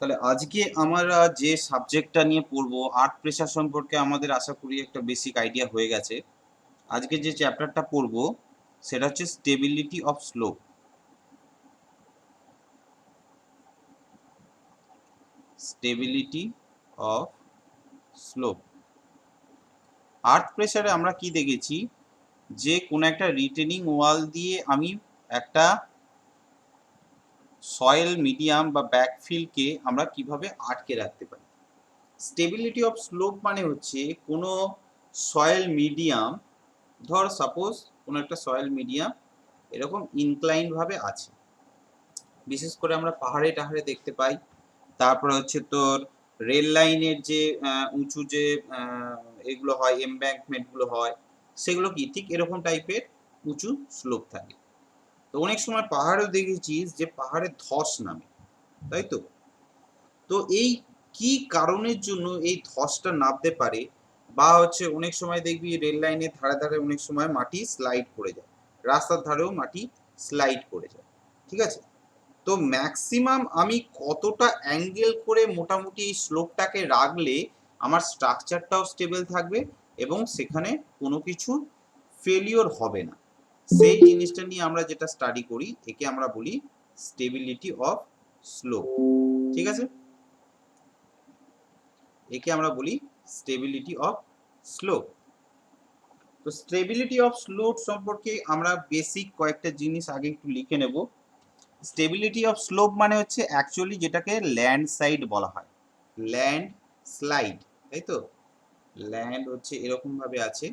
তাহলে আজকে আমরা যে সাবজেক্টটা নিয়ে পড়বো, আর্থ প্রেশার সম্পর্কে আমাদের আশা করি একটা বেসিক আইডিয়া হয়ে গেছে। আজকে যে চ্যাপ্টারটা পড়বো সেটা হচ্ছে stability of slope. Stability of slope. Earth প্রেশারে আমরা কি দেখেছি, যে কোনো একটা রিটেনিং ওয়াল দিয়ে আমি একটা সয়েল মিডিয়াম বা ব্যাকফিলকে আমরা কিভাবে আটকে রাখতে পারি। স্টেবিলিটি অফ স্লোপ মানে হচ্ছে কোনো সয়েল মিডিয়াম, ধর সাপোজ কোনো একটা সয়েল মিডিয়াম এরকম ইনক্লাইন ভাবে আছে, বিশেষ করে আমরা পাহাড়ে টাহাড়ে দেখতে পাই। তারপরে হচ্ছে তোর রেল লাইনের যে উঁচু যে এগুলো হয়, এমব্যাঙ্কমেন্টগুলো হয়, সেগুলো কি ঠিক এরকম টাইপের উঁচু স্লোপ থাকে। তো অনেক সময় পাহাড়েও দেখেছিস যে পাহাড়ে ধস নামে, তাই তো? তো এই কি কারণের জন্য এই ধসটা নামতে পারে, বা হচ্ছে অনেক সময় দেখবি রেল লাইনের ধারে ধারে অনেক সময় মাটি স্লাইড করে যায়, রাস্তার ধারেও মাটি স্লাইড করে যায়, ঠিক আছে? তো ম্যাক্সিমাম আমি কতটা অ্যাঙ্গেল করে মোটামুটি এই স্লোপটাকে রাখলে আমার স্ট্রাকচারটাও স্টেবল থাকবে এবং সেখানে কোনো কিছু ফেলিওর হবে না, সেই জিনিসটা নিয়ে আমরা যেটা স্টাডি করি একে আমরা বলি স্টেবিলিটি অফ স্লোপ। ঠিক আছে, একে আমরা বলি স্টেবিলিটি অফ স্লোপ। তো স্টেবিলিটি অফ স্লোপ সম্পর্কে আমরা বেসিক কয়েকটা জিনিস আগে একটু লিখে নেব। স্টেবিলিটি অফ স্লোপ মানে হচ্ছে অ্যাকচুয়ালি যেটাকে ল্যান্ড সাইড বলা হয়, ল্যান্ড স্লাইড, তাই তো? ল্যান্ড হচ্ছে এরকম ভাবে আছে,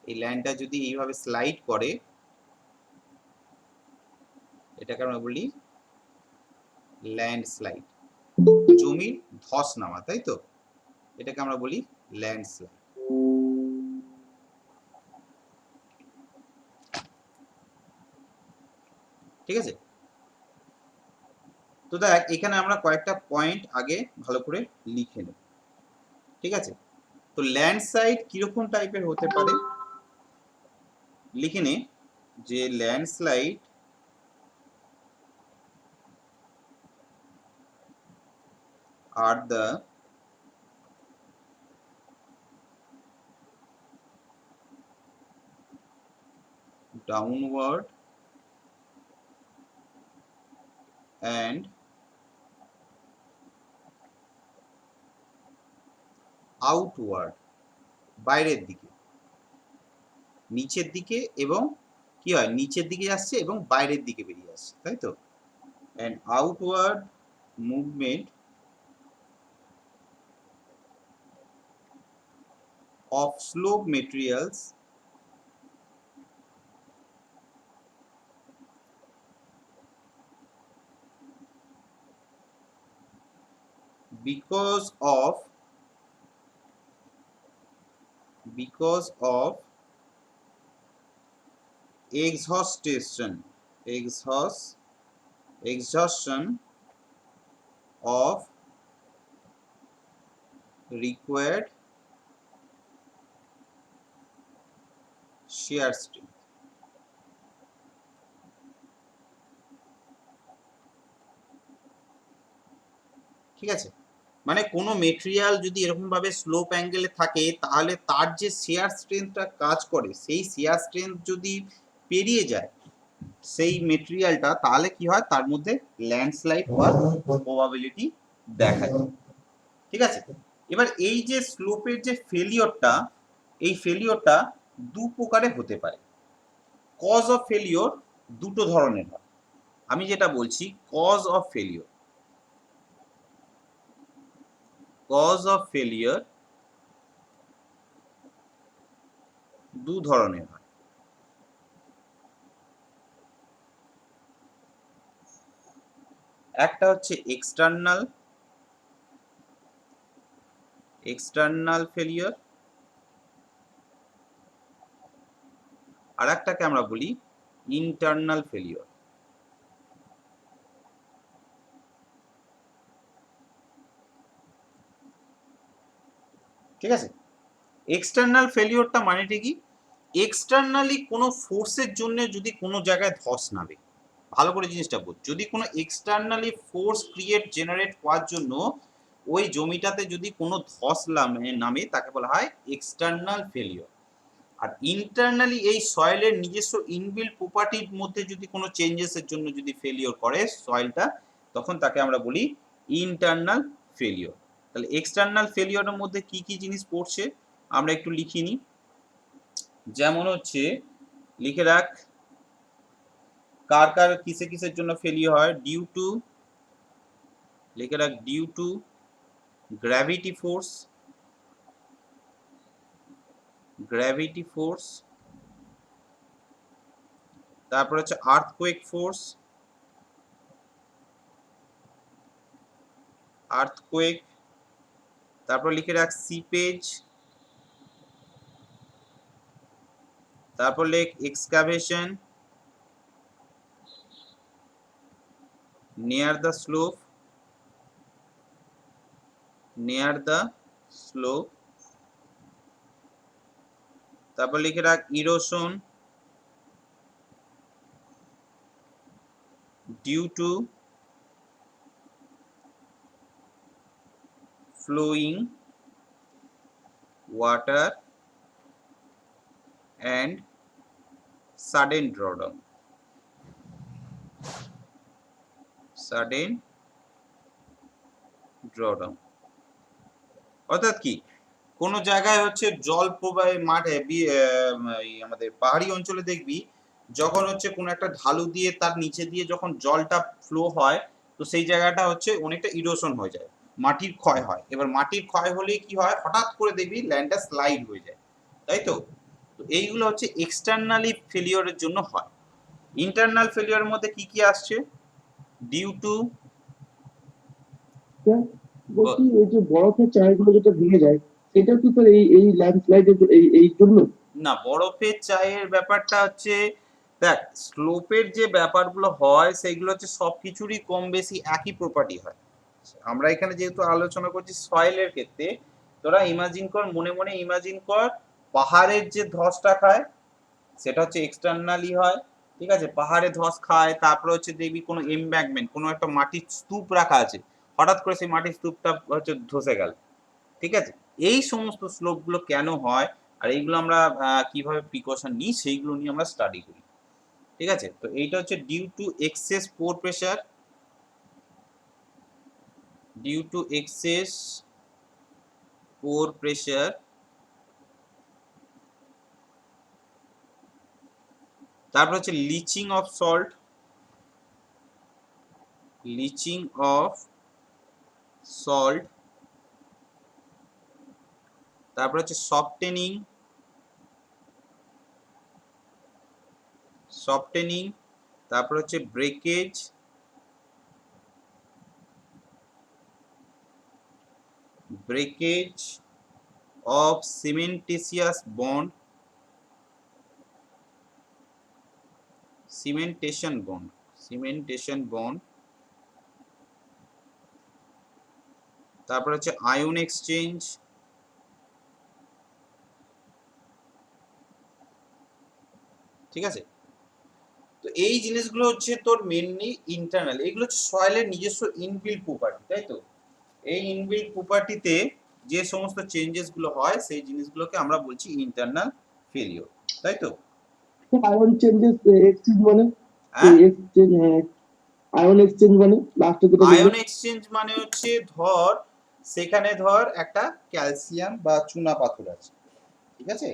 এই ল্যান্ডটা যদি এইভাবে স্লাইড করে এটাকে আমরা বলি ল্যান্ড স্লাইড, জমির ধস নামা, তাই তো? এটাকে আমরা বলি ল্যান্ড স্লাইড। ঠিক আছে, তো দেখ এখানে আমরা কয়েকটা পয়েন্ট আগে ভালো করে লিখে নেব। ঠিক আছে, তো ল্যান্ডস্লাইড কিরকম টাইপের হতে পারে লিখে নে, যে landslide are the downward and outward, বাইরের দিকে, নিচের দিকে, এবং কি হয় নিচের দিকে আসছে এবং বাইরের দিকে বেরিয়ে আসছে, তাই তো? and outward movement of slope materials because of exhaustion of required shear strength। ঠিক আছে, মানে কোনো মেটেরিয়াল যদি এরকম ভাবে স্লোপ অ্যাঙ্গেলে থাকে তাহলে তার যে শেয়ার স্ট্রেংথটা কাজ করে, সেই শেয়ার স্ট্রেংথ যদি পেরিয়ে যায় সেই মেটেরিয়ালটা, তাহলে কি হয় তার মধ্যে ল্যান্ডস্লাইড হওয়ার প্রবাবিলিটি দেখা যায়। ঠিক আছে, এবার এই যে স্লোপের যে ফেলিওরটা, এই ফেলিওরটা দু প্রকারে হতে পারে। কজ অফ ফেলিওর দুটো ধরনের হয়, আমি যেটা বলছি কজ অফ ফেলিওর, দু ধরনের হয়। একটা হচ্ছে এক্সটার্নাল ফেলিওর, আর একটাকে আমরা বলি ইন্টারনাল ফেলিওর। ঠিক আছে, এক্সটার্নাল ফেলিওরটা মানেটা কি? এক্সটার্নালি কোনো ফোর্সের জন্য যদি কোনো জায়গায় ধস নামে, ভালো করে জিনিসটা বোঝ। যদি কোনো এক্সটার্নালি ফোর্স জেনারেট হওয়ার জন্য ওই জমিটাতে যদি কোনো ধস নামে তাকে বলা হয় এক্সটার্নাল ফেলিওর। আর ইন্টারনালি এই সয়েলের নিজস্ব ইনবিল্ট প্রপার্টির মধ্যে যদি কোনো চেঞ্জেসের জন্য যদি ফেলিওর করে সয়েলটা, তখন তাকে আমরা বলি ইন্টারনাল ফেলিওর। তাহলে এক্সটার্নাল ফেলিওরের মধ্যে কি কি জিনিস পড়ছে আমরা একটু লিখে নিই। যেমন হচ্ছে লিখে রাখ, কার কার কিসে কিসের জন্য ফেলিওর হয়। ডিউ টু, লিখে রাখ, due to gravity force, gravity force, তারপর হচ্ছে আর্থকোয়েক ফোর্স, আর্থকোয়েক, তারপর লিখে রাখ সিপেজ, তারপর লেখ excavation near the slope, near the slope, তারপর লিখে রাখ erosion due to flowing water and sudden drawdown, sudden drawdown। অর্থাৎ কি, কোন জায়গায় হচ্ছে জল প্রবাহে মাঠে আমাদের পাহাড়ি অঞ্চলে দেখবি যখন হচ্ছে কোন একটা ঢালু দিয়ে তার নিচে দিয়ে যখন জলটা ফ্লো হয়, তো সেই জায়গাটা হচ্ছে অনেকটা ইরোশন হয়ে যায়, মাটির ক্ষয় হয়। এবার মাটির ক্ষয় হলে কি হয়, হঠাৎ করে দেখবি ল্যান্ডটা স্লাইড হয়ে যায়, তাই তো। এইগুলো হচ্ছে এক্সটার্নালি ফেলিওরের জন্য হয়। ইন্টারনাল ফেলিওরের মধ্যে কি কি আসছে, ডিউ টু, বলছি ওই যে বরফের চাইগুলো যেটা ভেঙে যায় সেটা কি তোর এই ল্যান্ডস্লাইডের এই জন্য? না, বরফের চায়ের ব্যাপারটা হচ্ছে, দেখ স্লোপের যে ব্যাপারগুলো হয় সেইগুলো হচ্ছে সবকিছুরই কম বেশি একই প্রপার্টি হয়। আমরা এখানে যেহেতু আলোচনা করছি সয়েলের ক্ষেত্রে, তোরা ইমাজিন কর, মনে মনে ইমাজিন কর, পাহাড়ের যে ধসটা খায় সেটা হচ্ছে এক্সটার্নালি হয়, ঠিক আছে। পাহাড়ে ধস খায়, তারপরে হচ্ছে দেখবি কোনো এমব্যাঙ্কমেন্ট, কোনো একটা মাটির স্তূপ রাখা আছে, হঠাৎ করে সেই মাটির স্তূপটা হচ্ছে ধসে গেল, ঠিক আছে। এই সমস্ত স্লোপগুলো কেন হয় আর এইগুলো আমরা কিভাবে প্রিকশন নিই সেইগুলো নিয়ে আমরা স্টাডি করি, ঠিক আছে। তো এইটা হচ্ছে due to excess pore pressure, due to excess pore pressure, তারপর হচ্ছে leaching of salt, leaching of salt, তারপর হচ্ছে সফটেনিং, সফটেনিং, তারপর হচ্ছে breakage, breakage of cementitious bond, cementation bond, cementation bond, তারপর হচ্ছে আয়ন এক্সচেঞ্জ, ঠিক আছে। তো এই জিনিসগুলো হচ্ছে তোর মেনলি ইন্টারনাল, এগুলো হচ্ছে সয়েলের নিজস্ব ইনবিল্ট প্রপার্টি, তাই তো। এই ইনবিল্ট প্রপার্টিতে যে সমস্ত চেঞ্জেস গুলো হয় সেই জিনিসগুলোকে আমরা বলছি ইন্টারনাল ফেলিওর, তাই তো। আয়ন চেঞ্জেস এক্সচেঞ্জ মানে হ্যাঁ, এক্সচেঞ্জ, হ্যাঁ আয়ন এক্সচেঞ্জ মানে লাস্টে যেটা বললি। আয়ন এক্সচেঞ্জ মানে হচ্ছে ধর সেখানে ধর একটা ক্যালসিয়াম বা চুনা পাথর আছে, ঠিক আছে।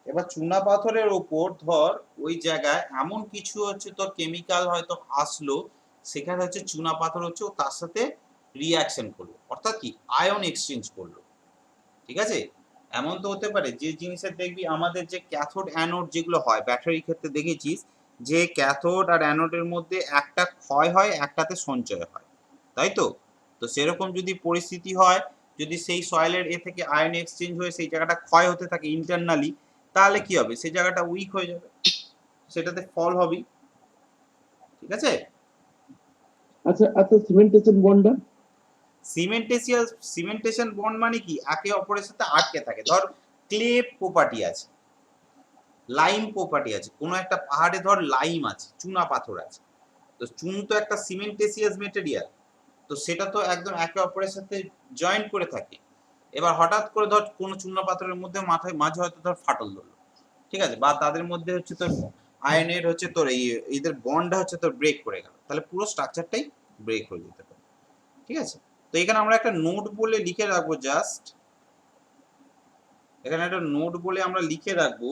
এবার চুনা পাথরের ওপর ধর ওই জায়গায় এমন কিছু হচ্ছে তোর কেমিক্যাল হয়তো আসলো, সেখানে হচ্ছে চুনা পাথর হচ্ছে ও তার সাথে রিয়াকশন করলো, অর্থাৎ কি আয়ন এক্সচেঞ্জ করলো, ঠিক আছে। এমন তো হতে পারে যে জিনিসের দেখবি আমাদের যে ক্যাথোড অ্যানোড যেগুলো হয় ব্যাটারির ক্ষেত্রে দেখেছিস যে ক্যাথোড আর অ্যানোডের মধ্যে একটা ক্ষয় হয় একটাতে সঞ্চয় হয়, তাই তো। তো সেরকম যদি পরিস্থিতি হয়, যদি সেই সয়েলের এ থেকে আয়ন এক্সচেঞ্জ হয়ে সেই জায়গাটা ক্ষয় হতে থাকে ইন্টারনালি, তাহলে কি হবে, সেই জায়গাটা উইক হয়ে যাবে, সেটাতে ফল হবে, ঠিক আছে। আচ্ছা আচ্ছা, সিমেন্টেশন বন্ডটা? সিমেন্টেশন বন্ড মানে কি, একে অপরের সাথে আটকে থাকে। ধর ক্লে প্রপার্টি আছে, লাইম প্রপার্টি আছে, কোনো একটা পাহাড়ে ধর লাইম আছে, চুনা পাথর আছে, তো চুন তো একটা সিমেন্টেসিয়াস মেটেরিয়াল, তো সেটা তো একদম একে অপরের সাথে জয়েন্ট করে থাকে। এবার হঠাৎ করে ধর কোনো চুনা পাথরের মধ্যে মাঝে হয়তো ধর ফাটল ধরলো, ঠিক আছে, বা তাদের মধ্যে হচ্ছে তোর আয়নের হচ্ছে তোর এদের বন্ডটা হচ্ছে তোর ব্রেক করে গেল, তাহলে পুরো স্ট্রাকচারটাই ব্রেক হয়ে যেতে পারে। ঠিক আছে, তো এখানে আমরা একটা নোট বলে লিখে রাখবো, জাস্ট এখানে একটা নোট বলে আমরা লিখে রাখবো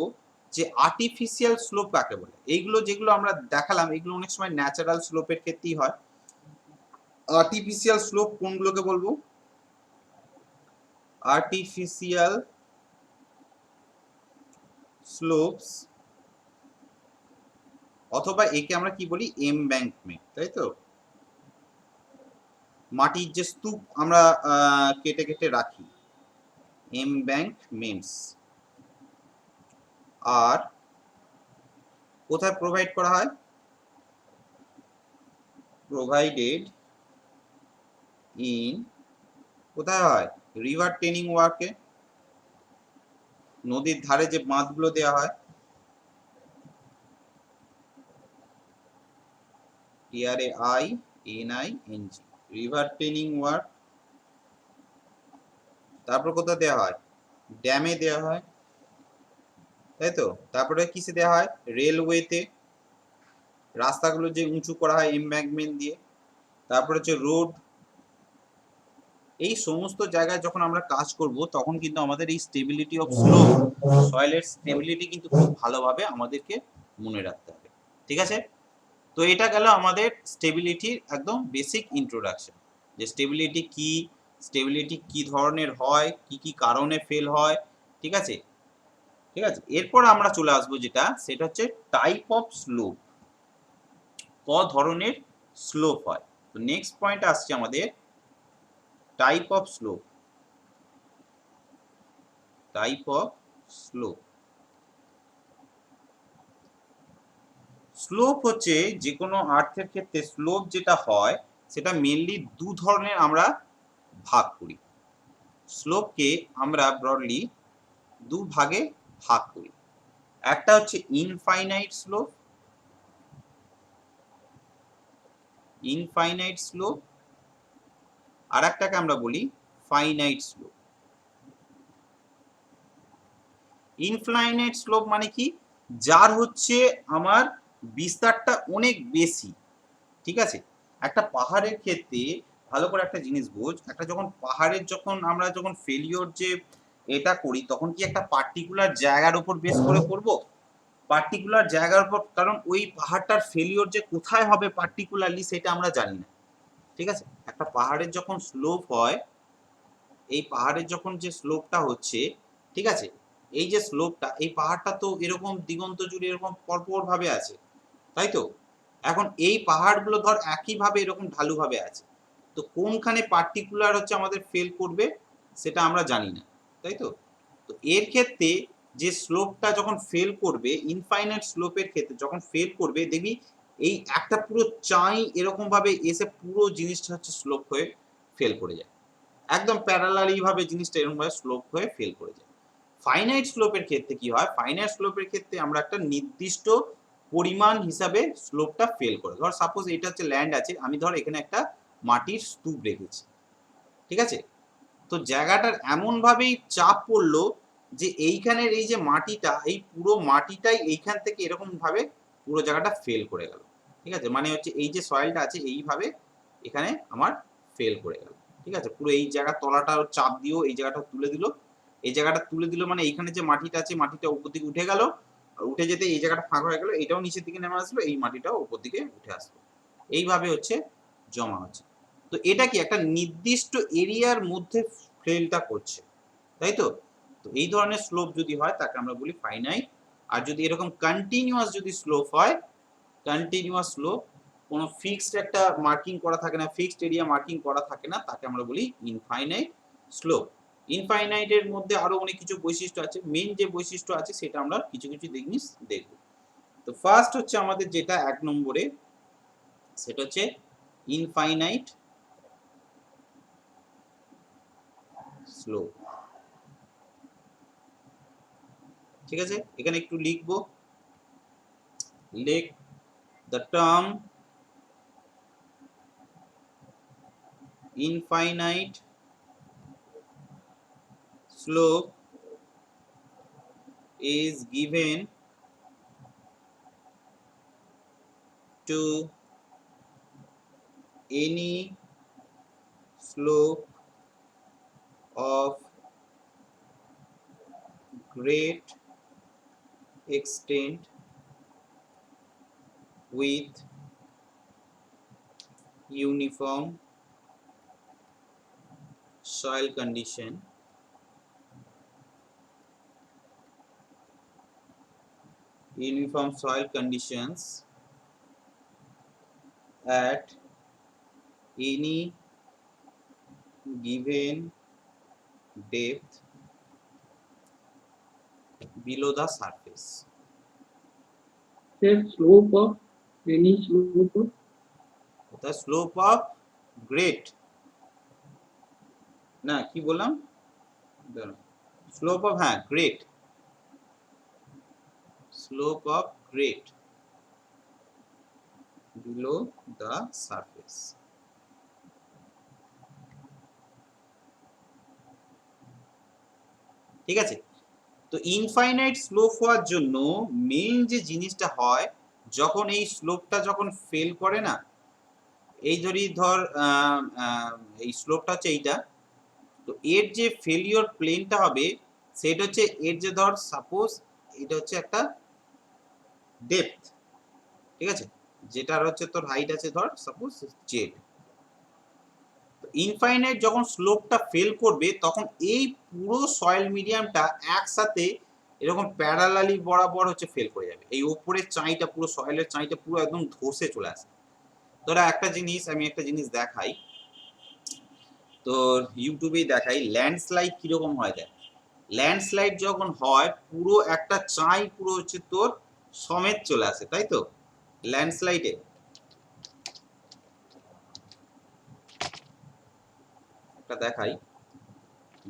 যে আর্টিফিশিয়াল স্লোপ কাকে বলে। এইগুলো যেগুলো আমরা দেখালাম এগুলো অনেক সময় ন্যাচারাল স্লোপের ক্ষেত্রেই হয়। আর্টিফিশিয়াল স্লোপ কোনগুলোকে বলবো? আর্টিফিশিয়াল স্লোপস, অথবা একে আমরা কি বলি, এমব্যাঙ্কমেন্ট, তাই তো। মাটির যে স্তূপ আমরা কেটে কেটে রাখি, এমব্যাঙ্কমেন্টস। আর কোথায় প্রোভাইড করা হয়? প্রোভাইডেড ইন, কোথায় হয়? রিভার ট্রেনিং ওয়ার্কে, নদীর ধারে যে বাঁধগুলো দেওয়া হয়, TRAINING, রিভার ট্রেনিং ওয়ার্ক। তারপর কোথায় দেওয়া হয়? ড্যামে দেওয়া হয়, তাই তো। তারপরে কিসে দেওয়া হয়? রেলওয়েতে, রাস্তাগুলো যে উঁচু করা হয় এমব্যাঙ্কমেন্ট দিয়ে। তারপর হচ্ছে রোড। এই সমস্ত জায়গায় যখন আমরা কাজ করব তখন কিন্তু আমাদের এই স্টেবিলিটি অফ স্লোপ, সয়েলের স্টেবিলিটি কিন্তু খুব ভালোভাবে আমাদেরকে মনে রাখতে হবে। ঠিক আছে, তো এটা গেল আমাদের স্টেবিলিটির একদম বেসিক ইন্ট্রোডাকশন, যে স্টেবিলিটি কি ধরনের হয়, কি কি কারণে ফেল হয়। ঠিক আছে, ঠিক আছে, এরপর আমরা চলে আসবো যেটা, সেটা হচ্ছে টাইপ অফ স্লোপ, ক ধরনের স্লোপ হয়। তো নেক্সট পয়েন্ট আসছে আমাদের type of slope. Type of slope, slope হচ্ছে যে কোনো আর্থের ক্ষেত্রে স্লোপ যেটা হয় সেটা মেনলি দু ধরনের আমরা ভাগ করি। স্লোপকে আমরা ব্রডলি দু ভাগে ভাগ করি। একটা হচ্ছে ইনফাইনাইট স্লোপ, ইনফাইনাইট স্লোপ, আর একটাকে আমরা বলি ফাইনাইট স্লোপ। ইনফাইনাইট স্লোপ মানে কি? যার হচ্ছে আমার বিস্তারটা অনেক বেশি। ঠিক আছে, একটা পাহাড়ের ক্ষেত্রে ভালো করে একটা জিনিস বোঝ, একটা যখন পাহাড়ের আমরা যখন ফেলিওর যে এটা করি তখন কি একটা পার্টিকুলার জায়গার উপর বেস করে করব? পার্টিকুলার জায়গার উপর, কারণ ওই পাহাড়টার ফেলিওর যে কোথায় হবে পার্টিকুলারলি সেটা আমরা জানি না। ঠিক আছে, একটা পাহাড়ের যখন স্লোপ হয়, এই পাহাড়ের যখন যে স্লোপটা হচ্ছে, ঠিক আছে, এই যে স্লোপটা, এই পাহাড়টা তো এরকম দিগন্ত জুড়ে এরকম পরপর ভাবে আছে, তাই তো। এখন এই পাহাড়গুলো ধর একইভাবে এরকম ঢালুভাবে আছে, তো কোনখানে পার্টিকুলার হচ্ছে আমাদের ফেল করবে সেটা আমরা জানি না, তাই তো। তো এর ক্ষেত্রে যে স্লোপটা যখন ফেল করবে, ইনফাইনাইট স্লোপের ক্ষেত্রে যখন ফেল করবে, দেখবি এই একটা পুরো চাই এরকম ভাবে এসে পুরো জিনিসটা হচ্ছে স্লোপ হয়ে ফেল করে যায়, একদম প্যারালালি ভাবে জিনিসটা এরকম ভাবে স্লোপ হয়ে ফেল করে যায়। ফাইনাইট স্লোপের ক্ষেত্রে কি হয়? ফাইনাইট স্লোপের ক্ষেত্রে আমরা একটা নির্দিষ্ট পরিমাণ হিসাবে স্লোপটা ফেল করে, ধর সাপোজ এটা হচ্ছে ল্যান্ড আছে, আমি ধর এখানে একটা মাটির স্তূপ রেখেছি, ঠিক আছে, তো জায়গাটার এমন ভাবেই চাপ পড়লো যে এইখানের এই যে মাটিটা, এই পুরো মাটিটাই এইখান থেকে এরকম ভাবে পুরো জায়গাটা ফেল করে গেল। ঠিক আছে, মানে হচ্ছে এই যে সয়েলটা আছে এইভাবে এখানে আমার ফেল করে গেল। ঠিক আছে, পুরো এই জায়গার তলাটা চাপ দিয়েও এই জায়গাটা তুলে দিল, এই জায়গাটা তুলে দিল মানে এইখানে যে মাটিটা আছে মাটিটা উপর দিকে উঠে গেল, উঠে যেতে এই জায়গাটা ফাঁকা হয়ে গেল, এটাও নিচের দিকে নেমে আসলো, এই মাটিটাও উপর দিকে উঠে আসলো, এইভাবে হচ্ছে জমা হচ্ছে। তো এটা কি একটা নির্দিষ্ট এরিয়ার মধ্যে ফেলটা করছে, তাই তো। তো এই ধরনের স্লোপ যদি হয় তাকে আমরা বলি ফাইনাইট। আর যদি এরকম কন্টিনিউয়াস যদি স্লোপ হয়, কন্টিনিউয়াস স্লোপ, কোনো ফিক্সড একটা মার্কিং করা থাকে না, ফিক্সড এরিয়া মার্কিং করা থাকে না, তাকে আমরা বলি ইনফাইনাইট স্লোপ। ইনফাইনাইটের মধ্যে আরো অনেক কিছু বৈশিষ্ট্য আছে, মেইন যে বৈশিষ্ট্য আছে সেটা আমরা কিছু কিছু জিনিস দেখব। তো ফার্স্ট হচ্ছে আমাদের যেটা 1 নম্বরে, সেটা হচ্ছে ইনফাইনাইট স্লোপ। ঠিক আছে, এখানে একটু লিখবো, let the term infinite slope is given to any slope of great extent with uniform soil condition at any given depth below the surface. Sir, slope of any slope of The slope of great, না কি বললাম, slope of, হ্যাঁ great, slope of great below the surface. ঠিক আছে, তো infinite slope হওয়ার জন্য main যে জিনিসটা হয়, যখন এই স্লোপটা যখন ফেল করে না, এই ধর এই স্লোপটা হচ্ছে এইটা, তো এর যে ফেলিওর প্লেনটা হবে সেটা হচ্ছে এর যে ধর সাপোজ এটা হচ্ছে একটা ডেপথ, ঠিক আছে, যেটার হচ্ছে তোর হাইট আছে ধর সাপোজ জেড। ইনফাইনাইট যখন স্লোপটা ফেল করবে তখন এই পুরো সয়েল মিডিয়ামটা একসাথে এরকম প্যারালালি বরাবর হচ্ছে ফেল করে যাবে, এই ওপরের চাঁইটা পুরো সয়েলের চাঁইটা পুরো একদম ধসে চলে আসে। তোরা একটা জিনিস, আমি একটা জিনিস দেখাই তোর, ইউটিউবেই দেখাই ল্যান্ডস্লাইড কিরকম হয়। দেখ ল্যান্ডস্লাইড যখন হয় পুরো একটা চাঁই পুরো হচ্ছে তোর সমেত চলে আসে, তাই তো ল্যান্ডস্লাইডে। একটা দেখাই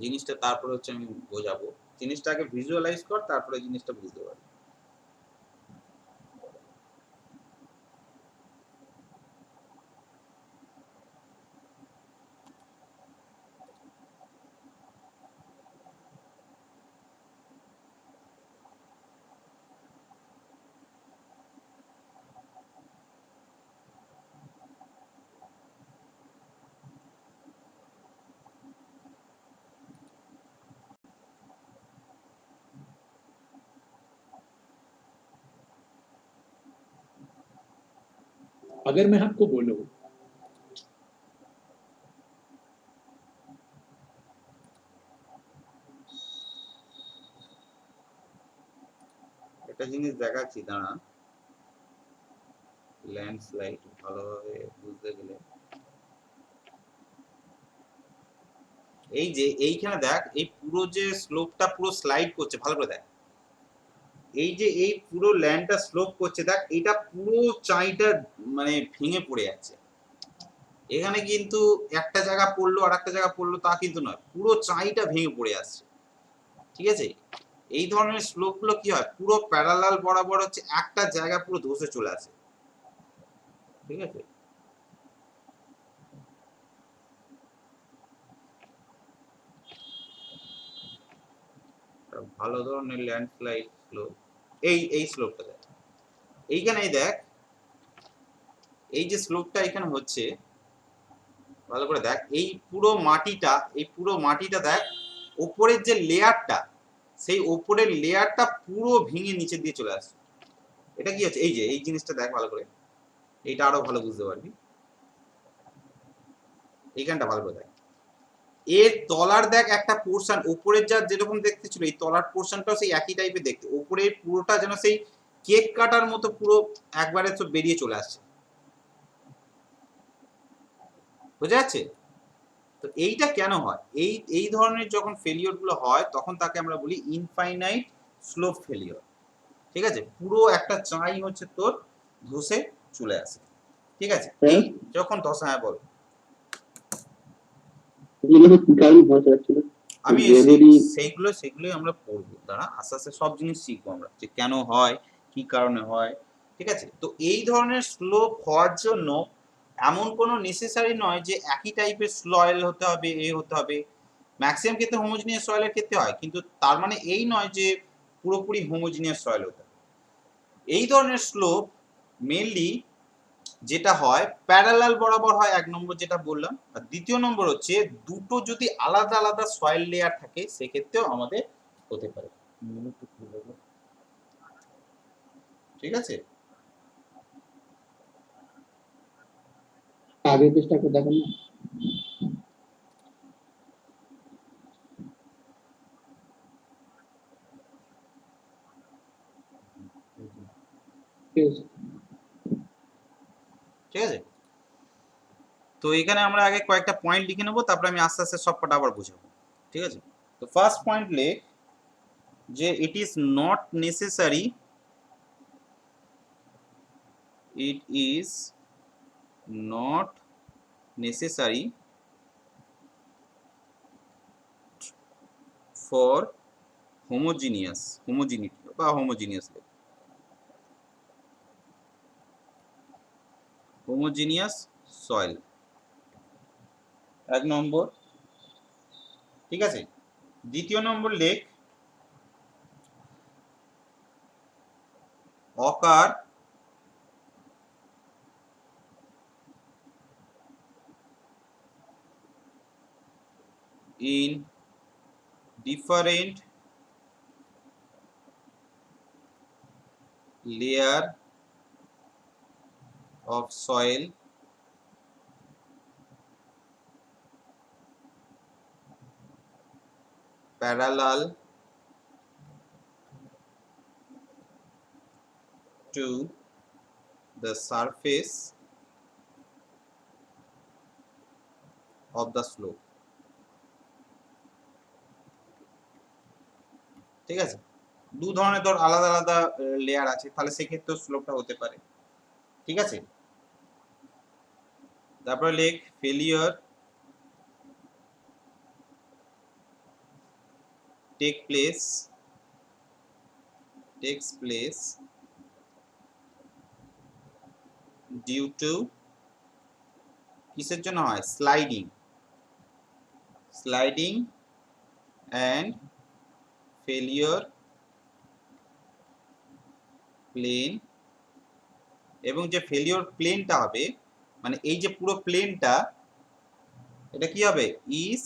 জিনিসটা, তারপরে হচ্ছে আমি বোঝাবো, জিনিসটা আগে ভিজুয়ালাইজ কর তারপরে জিনিসটা বুঝতে পারবি। अगर मैं आपको बोलूं একটা জিনিস দেখাচ্ছি, দাঁড়া, ল্যান্ডস্লাইড ভালোভাবে বুঝতে গেলে এই যে এইখানে দেখ, এই পুরো যে স্লোপটা পুরো স্লাইড করছে, ভালো করে দেখ, এই যে এই পুরো ল্যান্ডটা স্লোপ করছে, দেখ এটা পুরো চাঁইটা মানে ভেঙে পড়ে যাচ্ছে। এখানে কিন্তু একটা জায়গা পড়লো আর একটা জায়গা পড়লো তা কিন্তু নয়, পুরো চাঁইটা ভেঙে পড়ে আসছে, ঠিক আছে। এই ধরনের স্লোপ গুলো কি হয়, পুরো প্যারালাল বরাবর হচ্ছে একটা জায়গা পুরো ধসে চলে আসে, ঠিক আছে। ভালো ধরনের ল্যান্ডস্লাইড স্লোপ, এই স্লোপটা দেখ, এইখানেই দেখ এই যে স্লোপটা এখানে হচ্ছে, ভালো করে দেখ, এই পুরো মাটিটা দেখ, ওপরের যে লেয়ারটা, সেই ওপরের লেয়ারটা পুরো ভেঙে নিচে দিয়ে চলে আসছে। এটা কি হচ্ছে, এই যে এই জিনিসটা দেখ ভালো করে, এইটা আরো ভালো বুঝতে পারবি, এইখানটা ভালো করে দেখ, এর তলার দেখ একটা পোর্শন, উপরের যা যেরকম দেখতে ছিল এই তলার পোর্শনটাও সেই একই টাইপের দেখতে, উপরের পুরোটা যেন সেই কেক কাটার মতো পুরো একবারে তো বেরিয়ে চলে আসছে, বোঝা যাচ্ছে। তো এইটা কেন হয়, এই ধরনের যখন ফেলিওর গুলো হয় তখন তাকে আমরা বলি ইনফাইনাইট স্লোপ ফেলিওর, ঠিক আছে। পুরো একটা চাই হচ্ছে তোর ধসে চলে আসে, ঠিক আছে। এই যখন ধসা, হ্যাঁ বল, কি কারণ হওয়া যাচ্ছিল? আমি গ্রেভেলি সেইগুলোই আমরা পড়বো, দাঁড়া আস্তে আস্তে সব জিনিস শিখবো আমরা, যে কেন হয়, কি কারণে হয়। ঠিক আছে, তো এই ধরনের স্লোপ হওয়ার জন্য এমন কোনো নেসেসারি নয় যে একই টাইপের সয়েল হতে হবে, হতে হবে। ম্যাক্সিমাম ক্ষেত্রে হোমোজিনিয়াস সয়েলের ক্ষেত্রে হয়, কিন্তু তার মানে এই নয় যে পুরোপুরি হোমোজিনিয়াস সয়েল হতে হবে। এই ধরনের স্লোপ মেনলি যেটা হয় প্যারালাল বরাবর হয়, এক নম্বর যেটা বললাম। আর দ্বিতীয় নম্বর হচ্ছে দুটো যদি আলাদা আলাদা সয়েল লেয়ার থাকে সেক্ষেত্রেও আমাদের হতে পারে। ঠিক আছে, আগের পেজটাকে দেখেন না। ঠিক আছে। ঠিক আছে, তো এখানে আমরা আগে কয়েকটা পয়েন্ট লিখে নেবো, তারপরে আমি আস্তে আস্তে সব কটা আবার বুঝাবো। ঠিক আছে, তো ফার্স্ট পয়েন্ট লেখ যে it is not necessary, it is not necessary for homogeneity বা homogeneous soil, এক নম্বর। ঠিক আছে, দ্বিতীয় নম্বর লেখ occur in different layer of soil parallel to the surface of the slope। ঠিক আছে, দু ধরনের ধর আলাদা আলাদা লেয়ার আছে, তাহলে সেক্ষেত্রে স্লোপটা হতে পারে। ঠিক আছে, তারপরে লেখ failure takes place due to, কিসের জন্য হয়, স্লাইডিং and failure প্লেন। এবং যে ফেলিওর প্লেনটা হবে, মানে এই যে পুরো প্লেনটা, এটা কি হবে, ইজ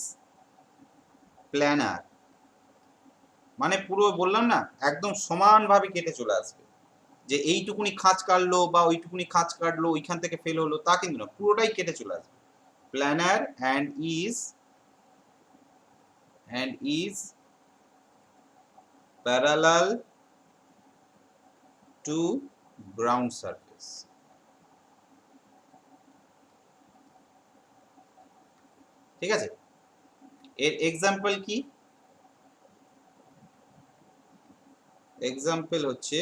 প্ল্যানার। মানে পুরো বললাম না একদম সমানভাবে কেটে চলে আসবে, যে এইটুকুনি খাঁজ কাটলো বা ওইটুকুনি খাঁজ কাটলো ওইখান থেকে ফেল হলো তা কিন্তু না, পুরোটাই কেটে চলে আসবে। Planar and is parallel to ground surface। ঠিক আছে, এর এক্সাম্পল কি, এক্সাম্পল হচ্ছে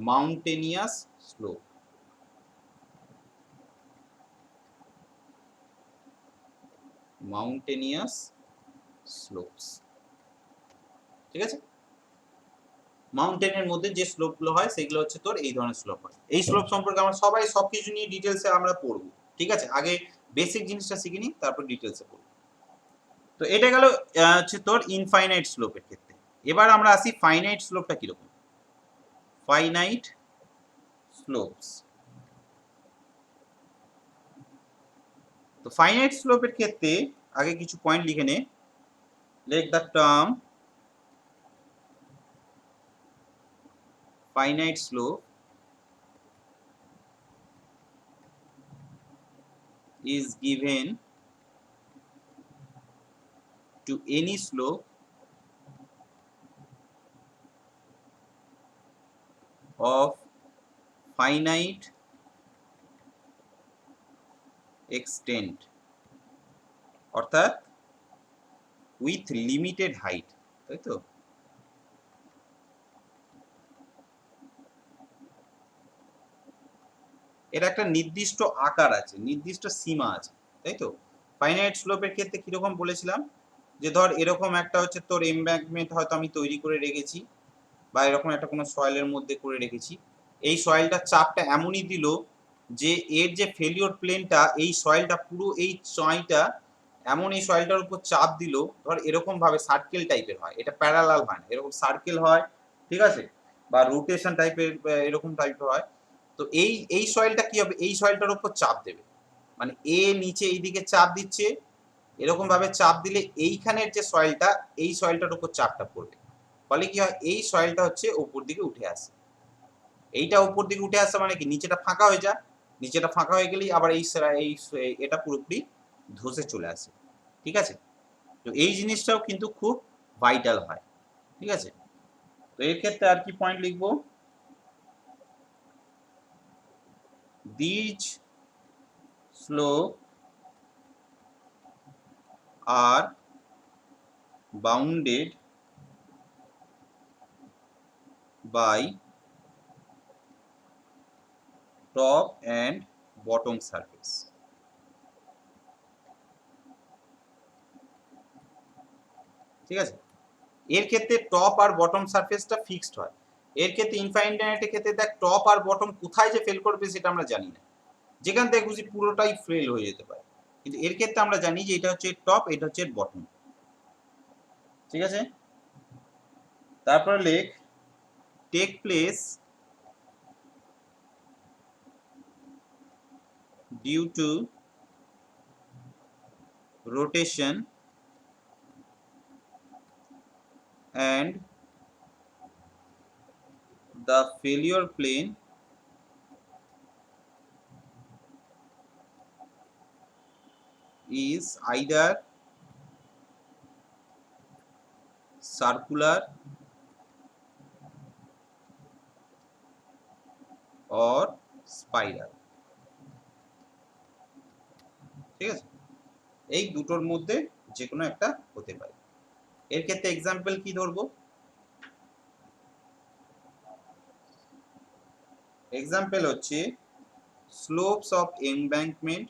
মাউন্টেনিয়াস স্লোপ। মাউন্টেনিয়াস স্লোপস। ঠিক আছে, মাউন্টেনের মধ্যে যে স্লোপগুলো হয় সেগুলো হচ্ছে তোর এই ধরনের স্লোপ হয়। এই স্লোপ সম্পর্কে আমরা সবাই সবকিছু নিয়ে ডিটেলসে আমরা পড়বো। ঠিক আছে, আগে বেসিক জিনিসটা শিখে নিই, তারপর ডিটেলসে পড়বো। তো এটা গেল হচ্ছে তোর ইনফাইনাইট স্লোপের ক্ষেত্রে। এবার আমরা আসি ফাইনাইট স্লোপটা কিরকম। ফাইনাইট স্লোপস, তো ফাইনাইট স্লোপের ক্ষেত্রে আগে কিছু পয়েন্ট লিখে নে। লেখ the term finite slope is given to any slope of finite extent, অর্থাৎ with limited height, তাই তো। এর একটা নির্দিষ্ট আকার আছে, নির্দিষ্ট সীমা আছে, তাই তো। ফাইনাইট স্লোপের ক্ষেত্রে কিরকম বলেছিলাম, যে ধর এরকম একটা হচ্ছে তোর এমব্যাঙ্কমেন্ট হয়তো আমি তৈরি করে রেখেছি, বা এরকম একটা কোনো সয়েলের মধ্যে করে রেখেছি। এই সয়েলটার চাপটা এমনই দিল যে এর যে ফেলিওর প্লেনটা, এই সয়েলটা পুরো এই চয়টা এমন এই সয়েলটার উপর চাপ দিল, ধর এরকম ভাবে সার্কেল টাইপের হয়, এটা প্যারালাল হয় না, এরকম সার্কেল হয়, ঠিক আছে, বা রোটেশন টাইপের এরকম টাইপের হয়। তো এই সয়েলটা কি হবে, এই সয়েলটার উপর চাপ দেবে, মানে এ নিচে এইদিকে চাপ দিচ্ছে, এরকম ভাবে চাপ দিলে এইখানের যে সয়েলটা, এই সয়েলটার উপর চাপটা পড়বে, ফলে কি হয়, এই সয়েলটা হচ্ছে উপর দিকে উঠে আসে। এইটা উপর দিকে উঠে আসছে মানে কি, নিচেটা ফাঁকা হয়ে যায়, নিচেটা ফাঁকা হয়ে গেলেই আবার এটা পুরোপুরি ধসে চলে আসে, ঠিক আছে। তো এই জিনিসটাও কিন্তু খুব ভাইটাল হয়, ঠিক আছে। তো এর ক্ষেত্রে আর কি পয়েন্ট লিখবো, these slope are bounded by top and bottom surface। ঠিক আছে, এর ক্ষেত্রে টপ আর বটম সারফেসটা ফিক্সড হয়। এর ক্ষেত্রে ইনফাইনাইটের ক্ষেত্রে দেখ টপ আর বটম কোথায় যে ফেল করবে সেটা আমরা জানি না, যেখান থেকে খুশি পুরোটাই ফেল হয়ে যেতে পারে, কিন্তু এর ক্ষেত্রে আমরা জানি যে এটা হচ্ছে টপ, এটা হচ্ছে বটম, ঠিক আছে। তারপরে লেখ take place due to rotation and the failure plane is either circular or spiral। ঠিক আছে, এই দুটোর মধ্যে যে কোনো একটা হতে পারে। এর ক্ষেত্রে এক্সাম্পল কি ধরবো, এক্সাম্পল হচ্ছে slopes of embankment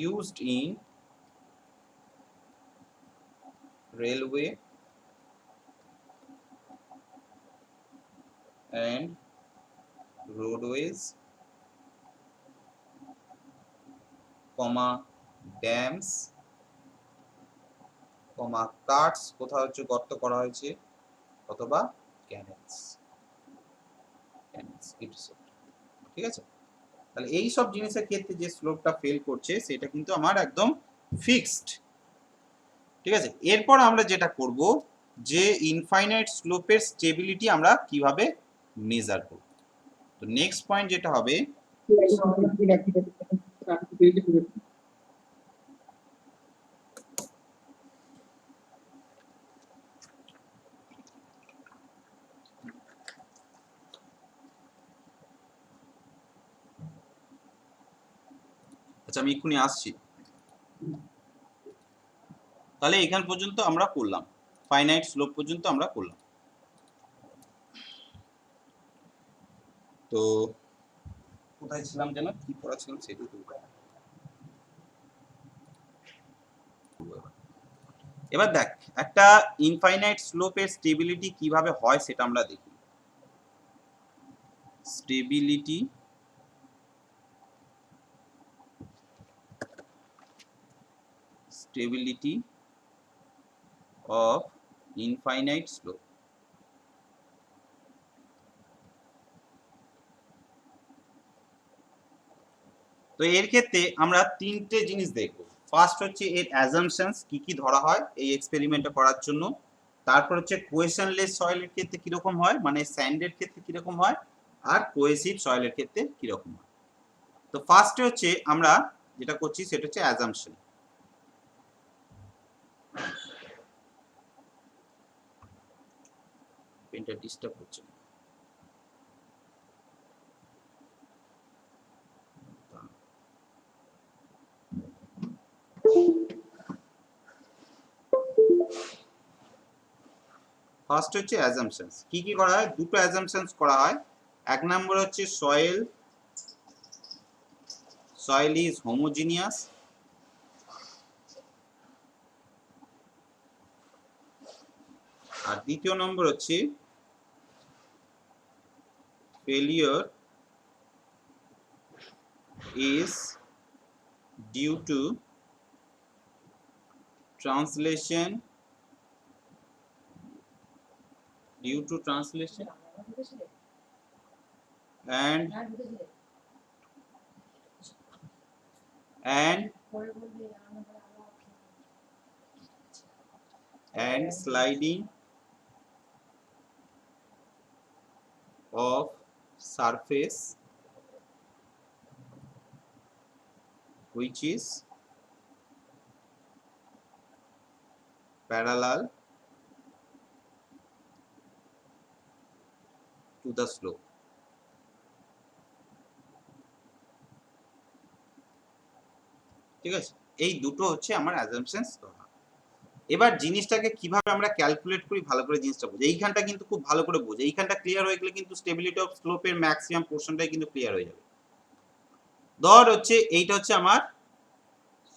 used in railway and roadways, dams, Katz, কোথাও হচ্ছে গর্ত করা হয়েছে, অথবা ক্যানেলস, ঠিক আছে। তাহলে এই সব জিনিসের ক্ষেত্রে যে স্লোপটা ফেল করছে সেটা কিন্তু আমার একদম ফিক্সড, ঠিক আছে। এরপর আমরা যেটা করব, যে ইনফাইনাইট স্লোপের স্টেবিলিটি আমরা কিভাবে মেজার করব। তো নেক্সট পয়েন্ট যেটা হবে, আচ্ছা আমি এক্ষুনি আসছি। তাহলে এখান পর্যন্ত আমরা করলাম, ফাইনাইট স্লোপ পর্যন্ত আমরা করলাম। তো কোথায় ছিলাম যেন, কি পড়াছিলাম সেটা তো, এবার দেখ একটা ইনফাইনাইট স্লোপের স্টেবিলিটি কিভাবে হয় সেটা আমরা দেখি। Stability of infinite slope। তো এর ক্ষেত্রে আমরা তিনটে জিনিস দেখব। ফার্স্ট হচ্ছে এর অ্যাজাম্পশনস কি কি ধরা হয় এই এক্সপেরিমেন্টটা করার জন্য, তারপর হচ্ছে কোয়েশনলেস সয়েলের ক্ষেত্রে কিরকম হয়, মানে স্যান্ডের ক্ষেত্রে কিরকম হয়, আর কোয়েসিভ সয়েলের ক্ষেত্রে কিরকম হয়। তো ফার্স্টে হচ্ছে আমরা যেটা করছি সেটা হচ্ছে অ্যাজাম্পশন। পেনটা ডিস্টার্ব হচ্ছে, ফার্স্ট হচ্ছে অ্যাজাম্পশনস। কি কি করা হয়? দুটো অ্যাজাম্পশনস করা হয়। এক নম্বর হচ্ছে সয়েল ইজ হোমোজিনিয়াস, আর দ্বিতীয় নম্বর হচ্ছে failure is due to translation and sliding of surface which is parallel to the slope. ঠিক আছে, এই দুটো হচ্ছে আমার অ্যাজাম্পশনস। এবার জিনিসটাকে কিভাবে আমরা ক্যালকুলেট করি ভালো করে জিনিসটা বুঝি। এইখানটা কিন্তু খুব ভালো করে বুঝি, এইখানটা ক্লিয়ার হয়ে গেলে কিন্তু স্টেবিলিটি অফ স্লোপের ম্যাক্সিমাম পোর্শনটাই কিন্তু ক্লিয়ার হয়ে যাবে। ধর হচ্ছে এইটা হচ্ছে আমার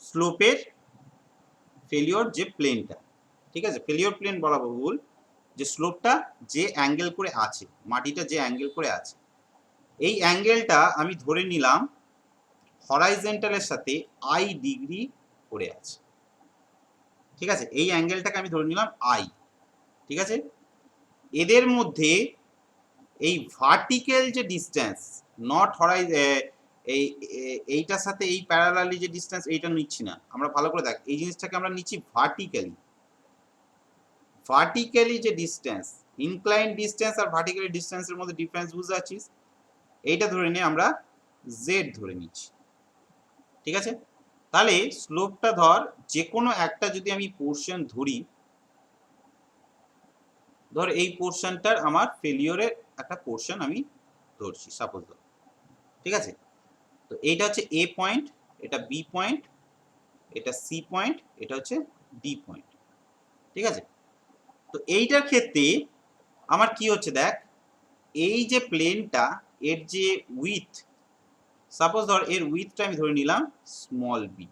স্লোপের ফেলিওর যে প্লেনটা, ঠিক আছে, ফেলিওর প্লেন বলা ভুল, যে স্লোপটা যে অ্যাঙ্গেল করে আছে, মাটিটা যে অ্যাঙ্গেল করে আছে, এই অ্যাঙ্গেলটা আমি ধরে নিলাম হরাইজন্টালের সাথে আই ডিগ্রি করে আছে। ঠিক আছে, এই অ্যাঙ্গেলটাকে আমি ধরে নিলাম আই। ঠিক আছে, এদের মধ্যে এই ভার্টিক্যাল যে ডিস্টেন্স, নট এইটার সাথে এই প্যারালালি যে ডিস্টেন্স, এইটা নিচ্ছি না আমরা, ভালো করে দেখ, এই জিনিসটাকে আমরা নিচ্ছি ভার্টিক্যালি যে ডিস্টেন্স, ইনক্লাইন ডিস্টেন্স আর ভার্টিক্যালি ডিস্টেন্সের মধ্যে ডিফারেন্স বুঝতে পারছিস? এইটা ধরে নিয়ে আমরা জেড ধরে নিচ্ছি। ঠিক আছে, তাহলে স্লোপটা ধর যে কোনো একটা যদি আমি পোর্শন ধরি, ধর এই পোর্শনটার আমার ফেলিওরের একটা পোর্শন আমি ধরছি সাপোজ ধর। ঠিক আছে, তো এইটা হচ্ছে এ পয়েন্ট, এটা বি পয়েন্ট, এটা সি পয়েন্ট, এটা হচ্ছে ডি পয়েন্ট। ঠিক আছে, তো এইটার ক্ষেত্রে আমার কি হচ্ছে দেখ, এই যে প্লেনটা এর যে উইথ, সাপোজ ধর এর উইথটা আমি ধরে নিলাম স্মল বি।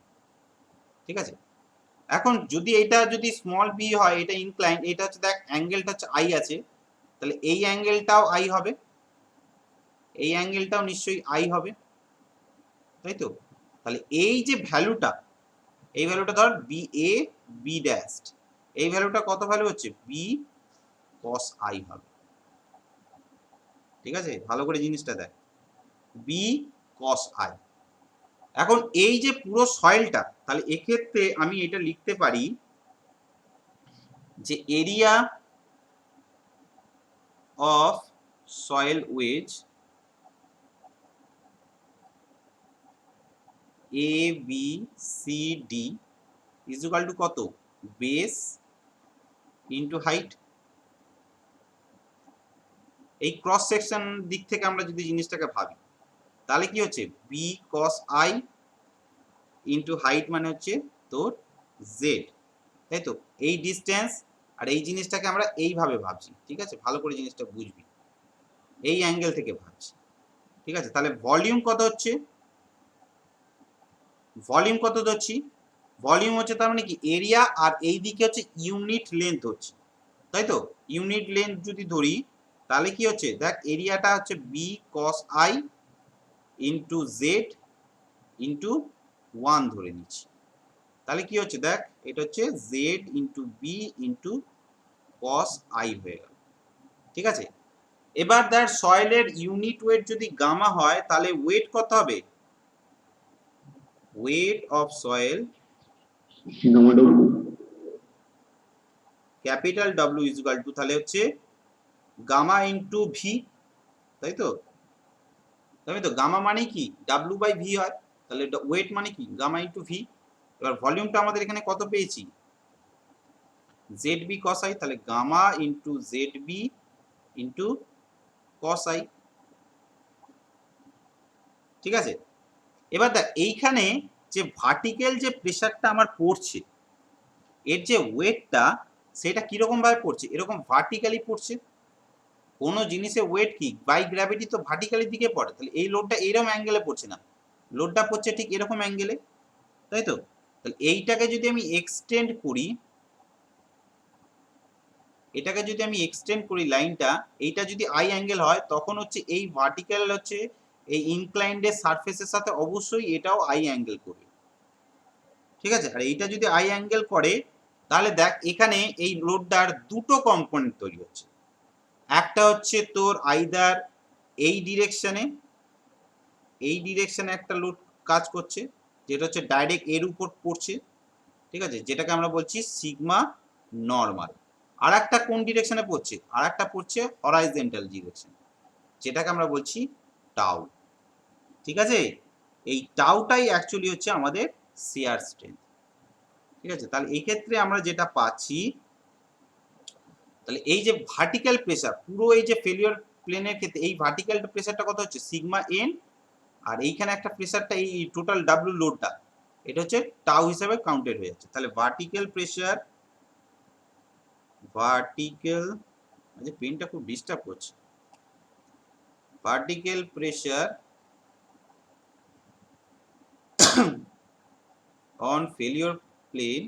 ঠিক আছে, এখন যদি এটা যদি স্মল বি হয়, এটা ইনক্লাইন, এটা হচ্ছে দেখ অ্যাঙ্গেলটা হচ্ছে আই আছে, তাহলে এই অ্যাঙ্গেলটাও আই হবে, এই অ্যাঙ্গেলটাও নিশ্চয়ই আই হবে, তাই তো? তাহলে এই যে ভ্যালুটা, এই ভ্যালুটা ধর বি এ বি ড্যাশড, এই ভ্যালুটা কত ভ্যালু হচ্ছে? বি কস আই হবে। ঠিক আছে, ভালো করে জিনিসটা দেখ, বি কস আই। এখন এই যে পুরো সয়েলটা, তাহলে এক্ষেত্রে আমি এটা লিখতে পারি যে area of soil wedge A B C D is equal to কত? Base into height. এই ক্রস সেকশন দিক থেকে আমরা যদি জিনিসটাকে ভাবি, তাহলে কি হচ্ছে? B cos I into height মানে হচ্ছে তোর জেড, তাই তো? এই ডিস্টেন্স আর এই জিনিসটাকে আমরা এইভাবে ভাবছি। ঠিক আছে, ভালো করে জিনিসটা বুঝবি, এই অ্যাঙ্গেল থেকে ভাবছি। ঠিক আছে, তাহলে ভলিউম কত হচ্ছে? ভলিউম কত ধরছি? ভলিউম হচ্ছে তার মানে কি এরিয়া, আর এই দিকে হচ্ছে ইউনিট লেন্থ হচ্ছে, তাই তো? ইউনিট লেন্থ যদি ধরি, তাহলে কি হচ্ছে দেখ, এরিয়াটা হচ্ছে B cos I into Z into 1 ধরে নিচ্ছি। তাহলে কি হচ্ছে দেখ, এটা হচ্ছে Z into B into cos I হয়ে গেল। ঠিক আছে, এবার দেখ সয়েলের ইউনিট ওয়েট যদি গামা হয়, তাহলে ওয়েট কত হবে? Weight of soil capital W is equal to, তাহলে হচ্ছে গামা ইন্টু ভি, তাই তো? তাই তো, গামা মানে কি ডাব্লিউ বাই ভি হয়, তাহলে ওয়েট মানে কি গামা ইন্টু ভি। এবার ভলিউমটা আমাদের এখানে কত পেয়েছি? জেড বি কস আই, তাহলে gamma into Z B into cos I. ঠিক আছে, এবার দেখ এইখানে যে ভার্টিক্যাল যে প্রেসারটা আমার পড়ছে, এর যে ওয়েটটা, সেটা কিরকম ভাবে পড়ছে, এরকম ভার্টিক্যালি পড়ছে। কোনো জিনিসের ওয়েট কি বাই গ্র্যাভিটি তো ভার্টিক্যালি দিকে পড়ে, তাহলে এই লোডটা এরকম অ্যাঙ্গেলে পড়ছে না, লোডটা পড়ছে ঠিক এরকম অ্যাঙ্গেলে, তাই তো? তাহলে এইটাকে যদি আমি এক্সটেন্ড করি, এটাকে যদি আমি এক্সটেন্ড করি লাইনটা, এইটা যদি আই অ্যাঙ্গেল হয় তখন হচ্ছে এই ভার্টিক্যাল হচ্ছে এই ইনক্লাইন্ডের সারফেসের সাথে অবশ্যই এটাও আই অ্যাঙ্গেল করবে, ঠিক আছে? আর এইটা যদি আই অ্যাঙ্গেল করে তাহলে দেখ এখানে এই লোডটার দুটো কম্পোনেন্ট তৈরি হচ্ছে, একটা হচ্ছে তোর আইদার এই ডিরেকশনে একটা লোড কাজ করছে যেটা হচ্ছে ডাইরেক্ট এর উপর পড়ছে, ঠিক আছে, যেটাকে আমরা বলছি সিগমা নর্মাল। আর একটা কোন ডিরেকশনে পড়ছে, আর একটা পড়ছে হরাইজন্টাল ডিরেকশন, যেটাকে আমরা বলছি টাউ, ঠিক আছে? এই টাউটাই অ্যাকচুয়ালি হচ্ছে আমাদের শিয়ার স্ট্রেংথ, ঠিক আছে? তাহলে এই ক্ষেত্রে আমরা যেটা পাচ্ছি, তাহলে এই যে ভার্টিক্যাল প্রেসার পুরো এই যে ফেলিওর প্লেনের ক্ষেত্রে এই ভার্টিক্যাল প্রেসারটা কত হচ্ছে সিগমা এন, আর এইখানে একটা প্রেসারটা এই টোটাল ডাব্লিউ লোডটা এটা হচ্ছে টাউ হিসেবে কাউন্টেড হয়ে যাচ্ছে। তাহলে ভার্টিক্যাল আচ্ছা পেনটা খুব ডিস্টার্ব করছে, vertical pressure on failure plane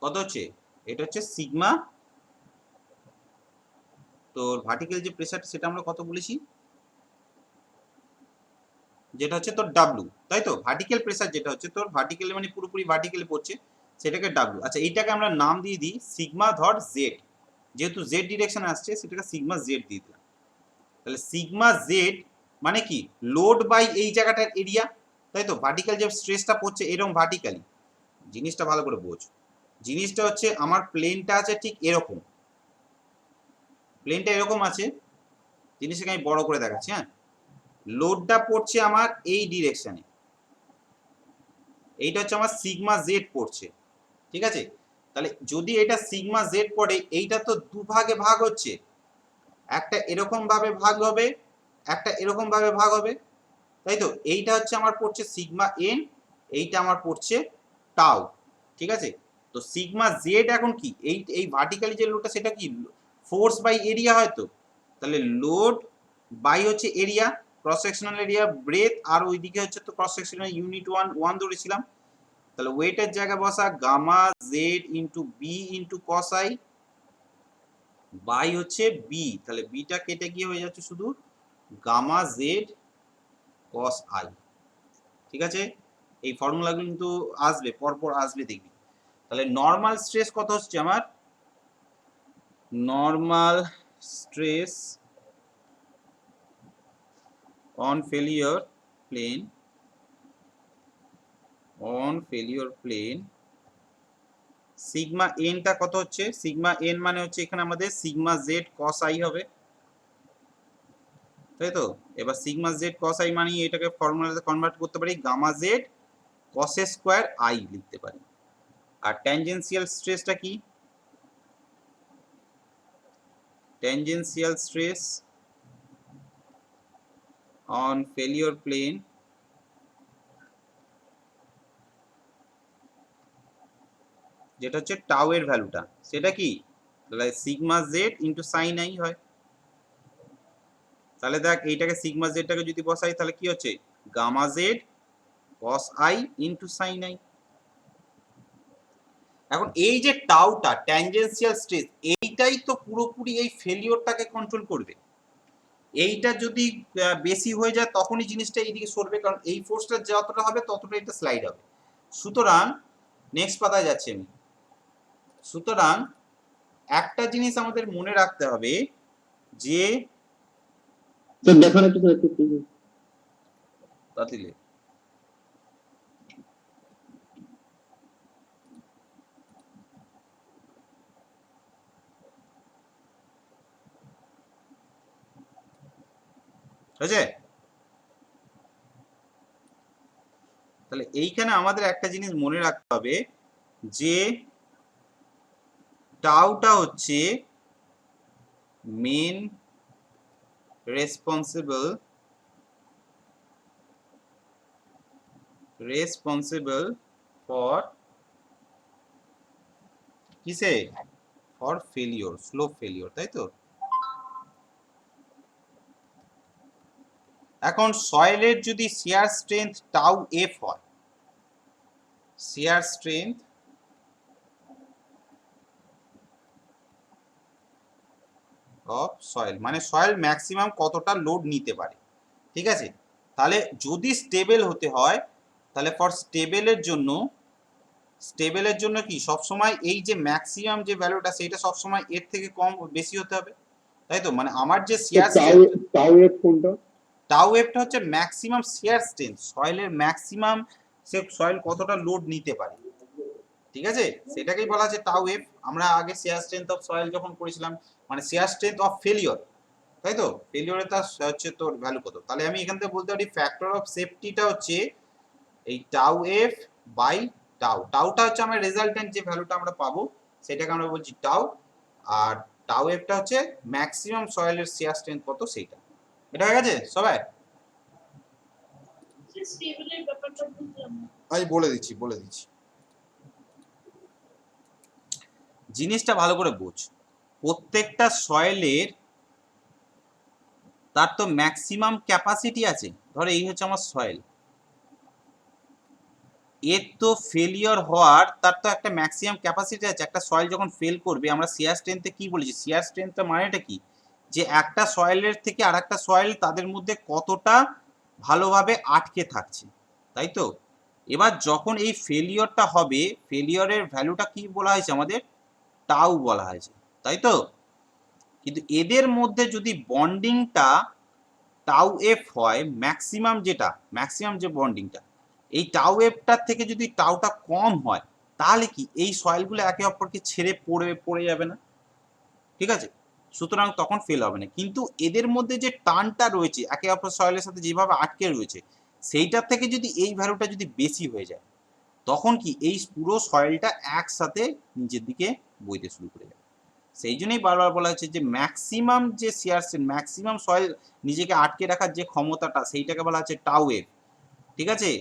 কত হচ্ছে, এটা হচ্ছে সিগমা, তোর ভার্টিক্যাল যে প্রেসার সেটা আমরা কত বলেছি, যেটা হচ্ছে তোর ডাব্লু, তাই তো? ভার্টিক্যাল প্রেসার যেটা হচ্ছে তোর ভার্টিক্যালি মানে পুরোপুরি ভার্টিক্যালি পড়ছে সেটাকে ডাব্লু। আচ্ছা এইটাকে আমরা নাম দিয়ে দিই সিগমা ধর জেড, যেহেতু জেড ডিরেকশন আসছে সেটাকে সিগমা জেড দিয়ে দিলাম। তাহলে সিগমা জেড মানে কি লোড বাই এই জায়গাটার এরিয়া, তাই তো? ভার্টিক্যাল যে স্ট্রেসটা পড়ছে এরকম ভার্টিক্যালি, জিনিসটা ভালো করে বোঝ, জিনিসটা হচ্ছে আমার প্লেনটা আছে ঠিক এরকম, প্লেনটা এরকম আছে, জিনিসটাকে আমি বড় করে দেখাচ্ছি, হ্যাঁ? লোডটা পড়ছে আমার এই ডিরেকশনে, এইটা হচ্ছে আমার সিগমা জেড পড়ছে, ঠিক আছে? তাহলে যদি এটা সিগমা জেড পড়ে এইটা তো দুভাগে ভাগ হচ্ছে, একটা এরকম ভাবে ভাগ হবে, একটা এরকম ভাবে ভাগ হবে, তাই তো? এইটা হচ্ছে আমার পড়ছে সিগমা এন, এইটা আমার পড়ছে টাউ, ঠিক আছে? তো সিগমা জেড এখন কি এই এই ভার্টিক্যালি যে লোডটা সেটা কি ফোর্স বাই এরিয়া হয়তো, তাহলে লোড বাই হচ্ছে area, cross sectional area breadth, আর ওইদিকে হচ্ছে তো ক্রস সেকশনাল ইউনিট ওয়ান ধরেছিলাম, তাহলে ওয়েটের জায়গায় বসা gamma Z into B into cos I by হচ্ছে বি, তাহলে বিটা কেটে গিয়ে হয়ে যাচ্ছে শুধু গামা জেড কস আই, ঠিক আছে? এই ফর্মুলাগুলো কিন্তু আসবে পরপর আসবে দেখবি। তাহলে নর্মাল স্ট্রেস কত হচ্ছে আমার, normal stress on failure plane sigma এনটা কত হচ্ছে, সিগমা এন মানে হচ্ছে এখানে আমাদের সিগমা জেড কস আই হবে, তাই তো? এবার সিগমা জেড কস আই মানে এটাকে ফর্মুলাতে কনভার্ট করতে পারি gamma Z cos square I লিখতে পারি। আর ট্যানজেনশিয়াল স্ট্রেসটা কি, tangential stress on failure plane যেটা হচ্ছে টাউ এর ভ্যালুটা সেটা কি, তাহলে sigma Z into sine I হয়। তাহলে দেখ এইটাকে সিগমা জেডটাকে যদি বসাই তাহলে কি হচ্ছে gamma Z cos I into sine I. এখন এই যে টাউটা ট্যানজেনশিয়াল স্ট্রেস এইটাই তো পুরোপুরি এই ফেলিওরটাকে কন্ট্রোল করবে, এইটা যদি বেশি হয়ে যায় তখনই জিনিসটা এইদিকে সরবে, কারণ এই ফোর্সটা যতটা হবে ততটা এটা স্লাইড হবে। সুতরাং নেক্সট পাতায় যাচ্ছি আমি। সুতরাং একটা জিনিস আমাদের মনে রাখতে হবে যে তো দেখান একটু স্যার, একটু বাতিলে হয়েছে। তাহলে এইখানে আমাদের একটা জিনিস মনে রাখতে হবে যে টাউটা হচ্ছে মেন রেসপন্সিবল রেসপন্সিবল ফর কিসে, ফর ফেলিওর, স্লোপ ফেলিওর, তাই তো। এখন সয়েলের যদি শিয়ার স্ট্রেংথ টাউ এফ হয়, শিয়ার স্ট্রেংথ অফ সয়েল মানে সয়েল ম্যাক্সিমাম কতটা লোড নিতে পারে, ঠিক আছে। তাহলে যদি স্টেবল হতে হয়, তাহলে ফর স্টেবলের জন্য কি সবসময় এই যে ম্যাক্সিমাম যে ভ্যালুটা সেটা সবসময় এর থেকে কম বেশি হতে হবে, তাই তো। মানে আমার যে শিয়ার টাউ এফ কোনটা? টাউ এফটা হচ্ছে ম্যাক্সিমাম শিয়ার স্ট্রেংথ, সয়েলের ম্যাক্সিমাম সে সয়েল কতটা লোড নিতে পারে, ঠিক আছে, সেটাকেই বলা হচ্ছে টাউ এফ। আমরা আগে শিয়ার স্ট্রেংথ অফ সয়েল যখন করেছিলাম, মানে শিয়ার স্ট্রেংথ অফ ফেলিওর, তাই তো, ফেলিওরে তার হচ্ছে তোর ভ্যালু কত, তাহলে আমি এখান থেকে বলতে পারি ফ্যাক্টর অফ সেফটিটা হচ্ছে এই টাউ এফ বাই টাউ। টাউটা হচ্ছে আমার রেজাল্টেন্ট যে ভ্যালুটা আমরা পাবো সেটাকে আমরা বলছি টাউ, আর টাউ এফটা হচ্ছে ম্যাক্সিমাম সয়েলের শিয়ার স্ট্রেংথ কত সেইটা। এটা হয়ে গেছে সবাই? স্টেবলের ব্যাপারটা বুঝলাম না। আমি বলে দিচ্ছি জিনিসটা ভালো করে বোঝ। প্রত্যেকটা সয়েলের তার তো ম্যাক্সিমাম ক্যাপাসিটি আছে। ধরো এই হচ্ছে আমার সয়েল, এর তো ফেলিওর হওয়ার তার তো একটা ম্যাক্সিমাম ক্যাপাসিটি আছে। একটা সয়েল যখন ফেল করবে, আমরা শিয়ার স্ট্রেংথে কি বলেছি, শিয়ার স্ট্রেংথটা মানেটা কি, যে একটা সয়েলের থেকে আর একটা সয়েল তাদের মধ্যে কতটা ভালোভাবে আটকে থাকছে, তাই তো। এবার যখন এই ফেলিওরটা হবে, ফেলিওরের ভ্যালুটা কি বলা হয়েছে আমাদের, টাউ বলা হয়েছে, তাই তো। কিন্তু এদের মধ্যে যদি বন্ডিংটা টাউ এফ হয়, ম্যাক্সিমাম যে বন্ডিংটা, এই টাউ এফটার থেকে যদি টাউটা কম হয়, তাহলে কি এই সয়েলগুলো একে অপরকে ছেড়ে পড়ে যাবে না, ঠিক আছে। সুতরাং তখন ফেল হবে না। কিন্তু এদের মধ্যে যে টানটা রয়েছে একে অপর সয়েলের সাথে যেভাবে আটকে রয়েছে, সেইটার থেকে যদি এই ভ্যালুটা যদি বেশি হয়ে যায়, তখন কি এই পুরো সয়েলটা একসাথে নিচের দিকে বইতে শুরু করে যাবে। সেই জন্যই বারবার বলা হচ্ছে যে ম্যাক্সিমাম যে শিয়ার ম্যাক্সিমাম সয়েল নিজেকে আটকে রাখার যে ক্ষমতাটা, সেইটাকে বলা হচ্ছে টাউ এফ, ঠিক আছে।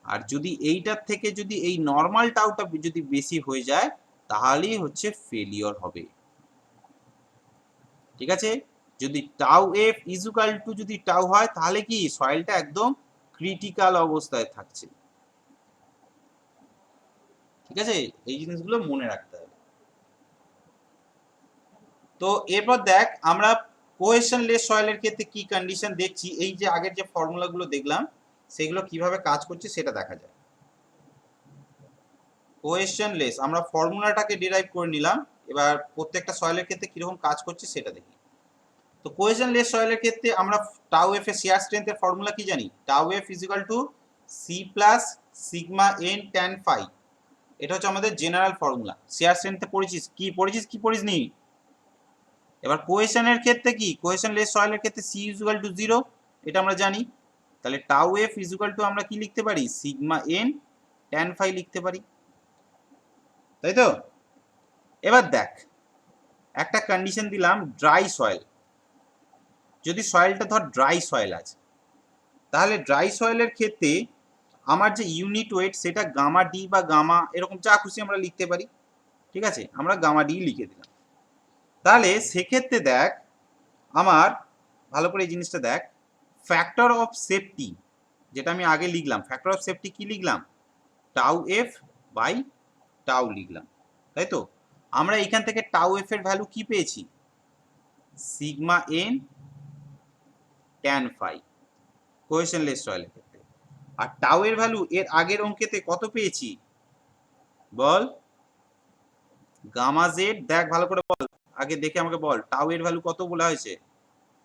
আর যদি এইটার থেকে যদি এই নর্মাল টাউটা যদি বেশি হয়ে যায়, তাহলেই হচ্ছে ফেলিওর হবে, ঠিক আছে। যদি টাউ এফ ইজুকাল টু যদি টাউ হয়, তাহলে কি সয়েলটা একদম ক্রিটিক্যাল অবস্থায় থাকছে, ঠিক আছে। এই জিনিসগুলো মনে রাখতে হবে। তো এরপর দেখ আমরা কোহেশনলেস সয়েলের ক্ষেত্রে কি কন্ডিশন দেখছি, এই যে আগের যে ফর্মুলাগুলো দেখলাম সেগুলো কিভাবে কাজ করছে সেটা দেখা যায়। কোহেশনলেস আমরা ফর্মুলাটাকে ডিরাইভ করে নিলাম, এবার প্রত্যেকটা সয়েলের ক্ষেত্রে কিরকম কাজ করছে সেটা দেখি। তো কোহেশনলেস সয়েলের ক্ষেত্রে আমরা টাউ এফ এর শিয়ার স্ট্রেংথের ফর্মুলা কি জানি, tau F is equal to C plus sigma N tan phi. এটা হচ্ছে আমাদের জেনারেল ফর্মুলা। শিয়ার স্ট্রেংথে পড়েছিস কি পড়িসনি। এবার কোহেশনের ক্ষেত্রে কি, কোহেশনলেস সয়েলের ক্ষেত্রে সি ইজ ইকুয়াল টু 0, এটা আমরা জানি। তাহলে tau F is equal two আমরা কি লিখতে পারি, সিগমা এন ট্যান ফাই লিখতে পারি, তাই তো। এবার দেখ একটা কন্ডিশন দিলাম, ড্রাই সয়েল, যদি সয়েলটা ধর ড্রাই সয়েল আছে, তাহলে ড্রাই সয়েলের ক্ষেত্রে আমার যে ইউনিট ওয়েট সেটা গামা ডি বা গামা এরকম যা খুশি আমরা লিখতে পারি, ঠিক আছে, আমরা গামা ডি লিখে দিলাম। তাহলে সেক্ষেত্রে দেখ আমার ভালো করে এই জিনিসটা দেখ, ফ্যাক্টর অফ সেফটি যেটা আমি আগে লিখলাম, ফ্যাক্টর অফ সেফটি কি লিখলাম, টাউ এফ বাই টাউ লিখলাম, তাই তো। আমরা এখান থেকে টাউ এফ এর ভ্যালু কি পেয়েছি, সিগমা এন ট্যান ফাই কোহেশনলেস সয়েলের ক্ষেত্রে। আর টাউ এর ভ্যালু এর আগের অঙ্কেতে কত পেয়েছি বল, গামা জেড, দেখ ভালো করে বল, আগে দেখে আমাকে বল টাউ এর ভ্যালু কত বলা হয়েছে,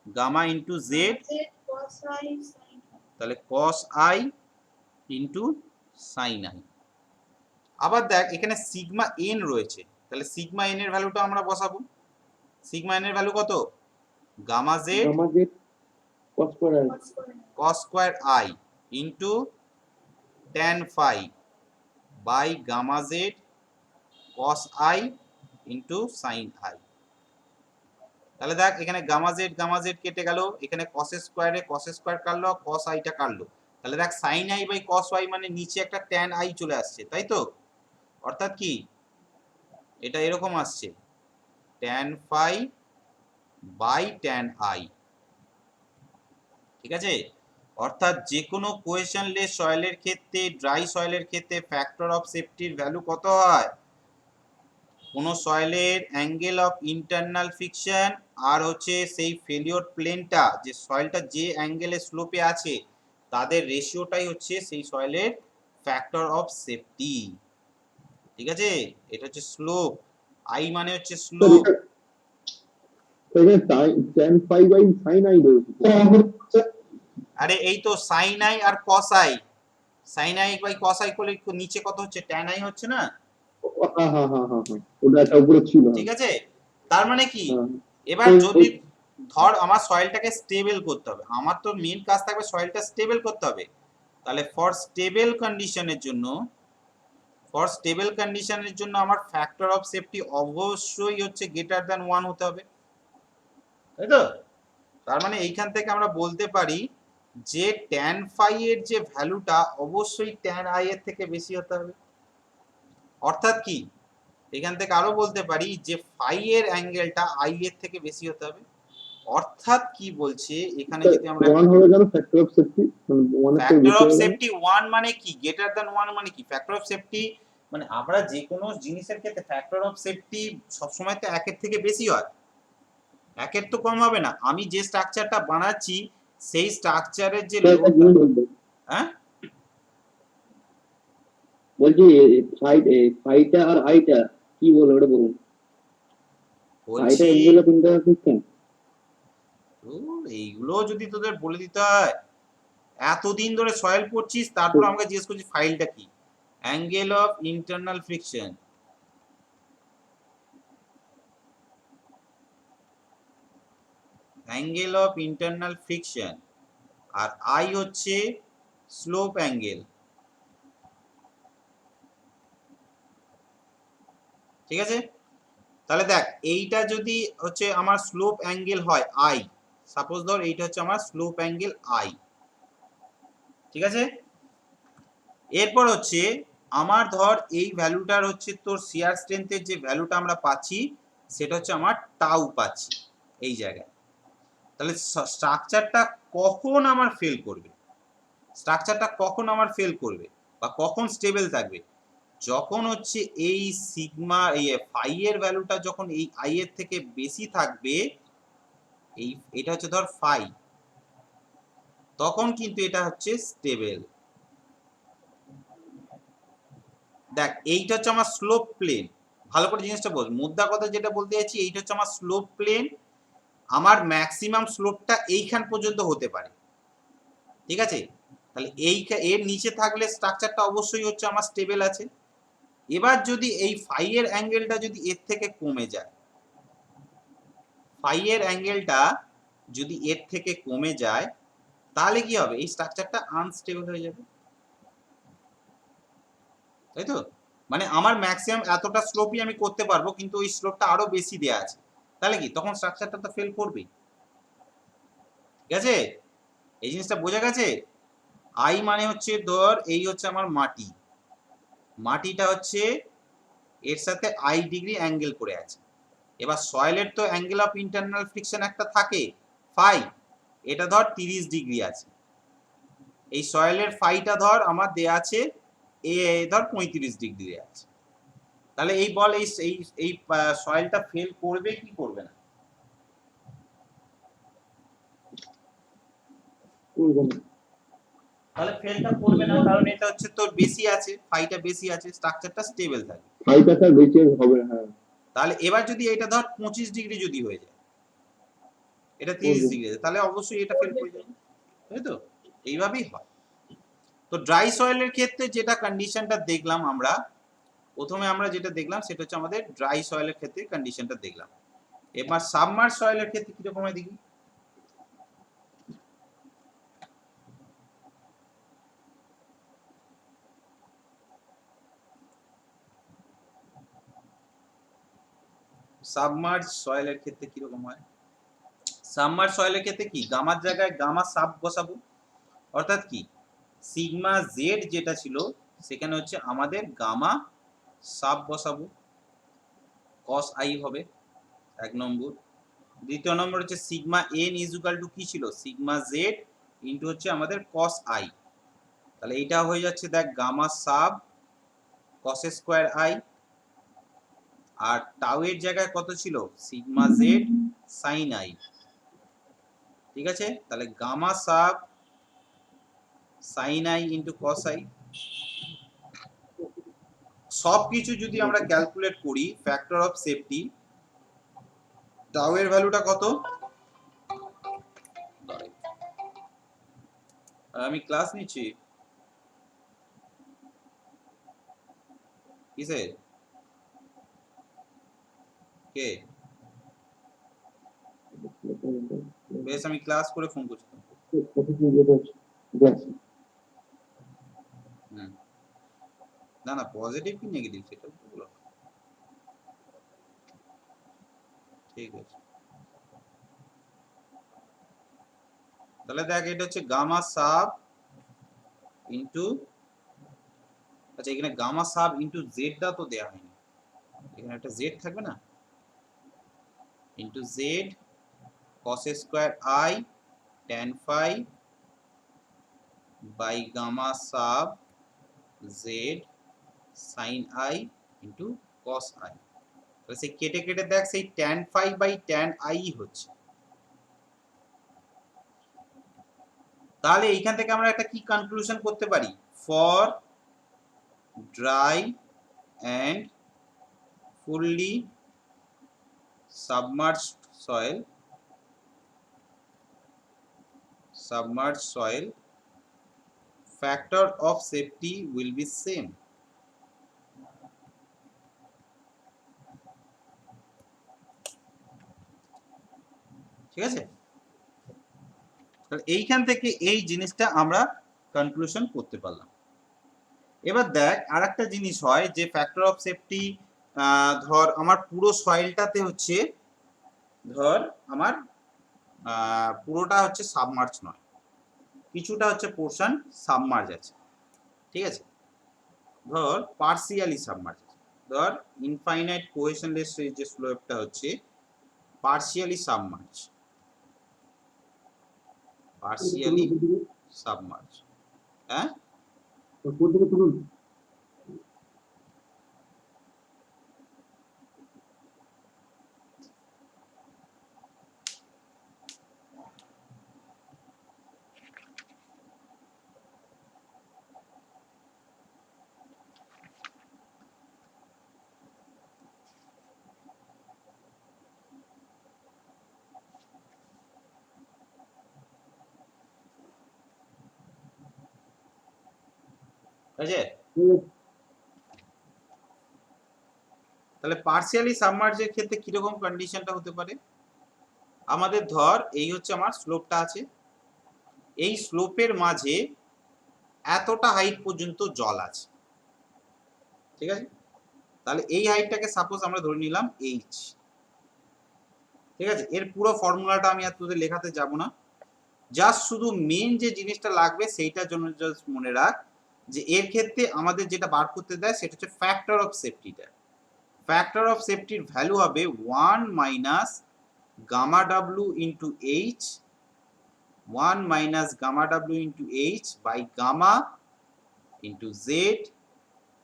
গামা ইন্টু জেড, তাহলে কস আই ইন্টু সাইন আই। আবার দেখ এখানে সিগমা এন রয়েছে, তাহলে সিগমা এন এর ভ্যালুটা আমরা বসাবো। সিগমা এন এর ভ্যালু কত, gamma Z cos square I into tan phi by gamma Z cos I into sine I. তাহলে দেখ এখানে গামা জেড কেটে গেল, এখানে কস স্কয়ার কাটলো, কস আইটা কাটলো, তাহলে দেখ sine I by cos Y মানে নিচে একটা ট্যান আই চলে আসছে, তাই তো? অর্থাৎ কি এটা এরকম আসছে tan phi by tan I, ঠিক আছে? অর্থাৎ যে কোনো কোয়েশনলেস সয়েলের ক্ষেত্রে, ড্রাই সয়েলের ক্ষেত্রে ফ্যাক্টর অফ সেফটির ভ্যালু কত হয়? কোনো সয়েলের অ্যাঙ্গেল অফ ইন্টারনাল ফ্রিকশন আর হচ্ছে সেই ফেলিওর প্লেনটা, যে সয়েলটা যে অ্যাঙ্গেলে স্লোপে আছে তাদের রেশিওটাই হচ্ছে সেই সয়েলের ফ্যাক্টর অফ সেফটি, ঠিক আছে? এটা হচ্ছে স্লোপ, আই মানে হচ্ছে স্যার স্লোপ। এটা tan phi by sin i রয়েছে। আরে এই তো সাইন আই আর cos I, sine I by cos I করলে নিচে কত হচ্ছে, ট্যান আই হচ্ছে না? হ্যাঁ হ্যাঁ হ্যাঁ হ্যাঁ হ্যাঁ, ওটা একটা উপরে ছিল। ঠিক আছে, তার মানে কি হ্যাঁ এবার যদি ধর আমার সয়েলটাকে স্টেবল করতে হবে, আমার তো মেন কাজ থাকবে সয়েলটা স্টেবল করতে হবে, তাহলে ফর স্টেবল কন্ডিশনের জন্য আমার ফ্যাক্টর অফ সেফটি অবশ্যই হচ্ছে গ্রেটার দ্যান 1 হতে হবে, তাই তো? তার মানে এইখান থেকে আমরা বলতে পারি যে ট্যান ফাই এর যে ভ্যালুটা অবশ্যই ট্যান আই এর থেকে বেশি হতে হবে। অর্থাৎ কি এখান থেকে আরো বলতে পারি যে ফাই এর অ্যাঙ্গেলটা আই এর থেকে বেশি হতে হবে। অর্থাৎ কি বলছে এখানে যদি আমরা 1 হবে কেন ফ্যাক্টর অফ সেফটি? 1 এর থেকে ফ্যাক্টর বেশি অফ হবে কেন? সেফটি 1 মানে কি, গ্রেটার দ্যান 1 মানে কি? ফ্যাক্টর অফ সেফটি মানে আমরা যে কোনো জিনিসের ক্ষেত্রে ফ্যাক্টর অফ সেফটি সবসময় তো একের থেকে বেশি হয়, একের তো কম হবে না। আমি যে স্ট্রাকচারটা বানাচ্ছি সেই স্ট্রাকচারের যে স্যার একটা লোডটা, জিনিস বলবো, হ্যাঁ বলছি ফাইটা আর আইটা কি বলো ওটা বলুন। আইটা বলছি অ্যাঙ্গেল অফ ইন্টারনাল ফ্রিকশন। এইগুলো যদি তোদের বলে দিতে হয়, এতদিন ধরে সয়েল পড়ছিস তারপর আমাকে জিজ্ঞেস করছিস ফাইলটা কি, angle of internal friction, angle of internal friction আর আই হচ্ছে স্লোপ অ্যাঙ্গেল, ঠিক আছে? তাহলে দেখ এইটা যদি হচ্ছে আমার স্লোপ অ্যাঙ্গেল হয় আই, সাপোজ ধর এইটা হচ্ছে আমার স্লোপ অ্যাঙ্গেল আই, ঠিক আছে? এরপর হচ্ছে আমার ধর এই ভ্যালুটার হচ্ছে তোর শিয়ার স্ট্রেংথের যে ভ্যালুটা আমরা পাচ্ছি সেটা হচ্ছে আমার টাউ পাচ্ছি এই জায়গায়। তাহলে স্ট্রাকচারটা কখন আমার ফেল করবে, স্ট্রাকচারটা কখন আমার ফেল করবে বা কখন স্টেবল থাকবে, যখন হচ্ছে এই সিগমা এই ফাই এর ভ্যালুটা যখন এই আই এর থেকে বেশি থাকবে, এই এটা হচ্ছে ধর ফাই, তখন কিন্তু এটা হচ্ছে স্টেবল। দেখ এইটা হচ্ছে আমার স্লোপ প্লেন, ভালো করে জিনিসটা বোঝ, মুদ্রা কথা যেটা বলতে চাইছি এইটা হচ্ছে আমার স্লোপ প্লেন, আমার ম্যাক্সিমাম স্লোপটা এইখান পর্যন্ত হতে পারে, ঠিক আছে? তাহলে এই এর নিচে থাকলে স্ট্রাকচারটা অবশ্যই হচ্ছে আমার স্টেবল আছে। এবার যদি এই ফাই এর অ্যাঙ্গেলটা যদি এর থেকে কমে যায়, ফাই এর অ্যাঙ্গেলটা যদি এর থেকে কমে যায় তাহলে কি হবে, এই স্ট্রাকচারটা আনস্টেবল হয়ে যাবে, তাই তো? মানে আমার ম্যাক্সিমাম এতটা স্লোপই আমি করতে পারবো কিন্তু ওই স্লোপটা আরো বেশি দেয়া আছে, তাহলে কি তখন স্ট্রাকচারটা তো ফেল করবেই, ঠিক আছে? এই জিনিসটা বোঝা গেছে? আই মানে হচ্ছে ধর এই হচ্ছে আমার মাটি, মাটিটা হচ্ছে এর সাথে আই ডিগ্রি অ্যাঙ্গেল করে আছে। এবার সয়েলের তো অ্যাঙ্গেল অফ ইন্টারনাল ফ্রিকশন একটা থাকে ফাই, এটা ধর 30 ডিগ্রি আছে, এই সয়েলের ফাইটা ধর আমার দেয়া আছে এ ধর 35 ডিগ্রি আছে, তাহলে এই বল এই এই এই সয়েলটা ফেল করবে কি করবে না? তাহলে ফেলটা করবে না, কারণ এটা হচ্ছে তোর বেশি আছে, ফাইটা বেশি আছে, স্ট্রাকচারটা স্টেবল থাকে। ফাইটা স্যার বেশি হবে, হ্যাঁ। তাহলে এবার যদি এটা ধর 25 ডিগ্রি যদি হয়ে যায়, এটা 30 ডিগ্রি আছে, তাহলে অবশ্যই এটা ফেল করে যাবে, তাই তো? এইভাবেই হয়। তো ড্রাই সয়েলের ক্ষেত্রে যেটা কন্ডিশনটা দেখলাম আমরা, প্রথমে আমরা যেটা দেখলাম সেটা হচ্ছে আমাদের ড্রাই সয়েলের ক্ষেত্রে কন্ডিশনটা দেখলাম। এবার সাবমার্জ সয়েলের ক্ষেত্রে কিরকম হয় দেখি। সাবমার্জ সয়েলের ক্ষেত্রে কিরকম হয়, সাবমার্জ সয়েলের ক্ষেত্রে কি গামার জায়গায় গামা সাব বসাবো, অর্থাৎ কি সিগমা জেড যেটা ছিল সেখানে হচ্ছে আমাদের গামা সাব বসাবো, কস আই হবে 1 নম্বর। দ্বিতীয় নম্বর হচ্ছে সিগমা এন ইজুকাল টু কি ছিল, সিগমা জেড ইন্টু হচ্ছে আমাদের কস আই। তাহলে এইটা হয়ে যাচ্ছে দেখ gamma sub cos square I, আর টাউ এর জায়গায় কত ছিল, সিগমা জেড সাইন আই। ঠিক আছে, তাহলে gamma sub sine I into cos I. সবকিছু যদি আমরা ক্যালকুলেট করি ফ্যাক্টর অফ সেফটি, টাউ এর ভ্যালুটা কত, আমি ক্লাস নিচ্ছি কিসে কে, বেশ আমি ক্লাস করে ফোন করছি। হুম, না না পজিটিভ কি নেগেটিভ সেটা বলো, ঠিক আছে। তাহলে দেখ এটা হচ্ছে গামা সাব ইন্টু, আচ্ছা এখানে গামা সাব ইন্টু জেডটা তো দেয়া হয়নি, এখানে একটা জেড থাকবে না, into Z cos square I tan phi by gamma sub Z sine I into cos I. তাহলে সেই কেটে কেটে দেখ সেই tan phi by tan I হচ্ছে। তাহলে এইখান থেকে আমরা একটা কি কনক্লুশন করতে পারি, for dry and fully submerged soil factor of safety will be same. ঠিক আছে, তাহলে এইখান থেকে এই জিনিসটা আমরা কনক্লুশন করতে পারলাম। এবার দেখ আরেকটা জিনিস হয় যে ফ্যাক্টর অফ সেফটি, ধর আমার পুরো সয়েলটাতে হচ্ছে, ধর আমার পুরোটা হচ্ছে সাবমার্জ নয়, কিছুটা হচ্ছে পোর্শন সাবমার্জ আছে, ঠিক আছে, ধর পার্সিয়ালি সাবমার্জ আছে, ধর ইনফাইনাইট কোহেশনলেস যে স্লোপটা হচ্ছে পার্সিয়ালি সাবমার্জ, পার্সিয়ালি সাবমার্জ। হ্যাঁ আছে। তাহলে পার্সিয়ালি সাবমার্জের ক্ষেত্রে কিরকম কন্ডিশনটা হতে পারে, আমাদের ধর এই হচ্ছে আমার স্লোপটা আছে, এই স্লোপের মাঝে এতটা হাইট পর্যন্ত জল আছে, ঠিক আছে, তাহলে এই হাইটটাকে সাপোজ আমরা ধরে নিলাম এইচ, ঠিক আছে। এর পুরো ফর্মুলাটা আমি আর তোদের লেখাতে যাব না, জাস্ট শুধু মেন যে জিনিসটা লাগবে সেইটার জন্য জাস্ট মনে রাখ যে এর ক্ষেত্রে আমাদের যেটা বার করতে দেয় সেটা হচ্ছে ফ্যাক্টর অফ সেফটিটা। ফ্যাক্টর অফ সেফটির ভ্যালু হবে 1 minus gamma W into H, 1 minus gamma W into H by gamma into Z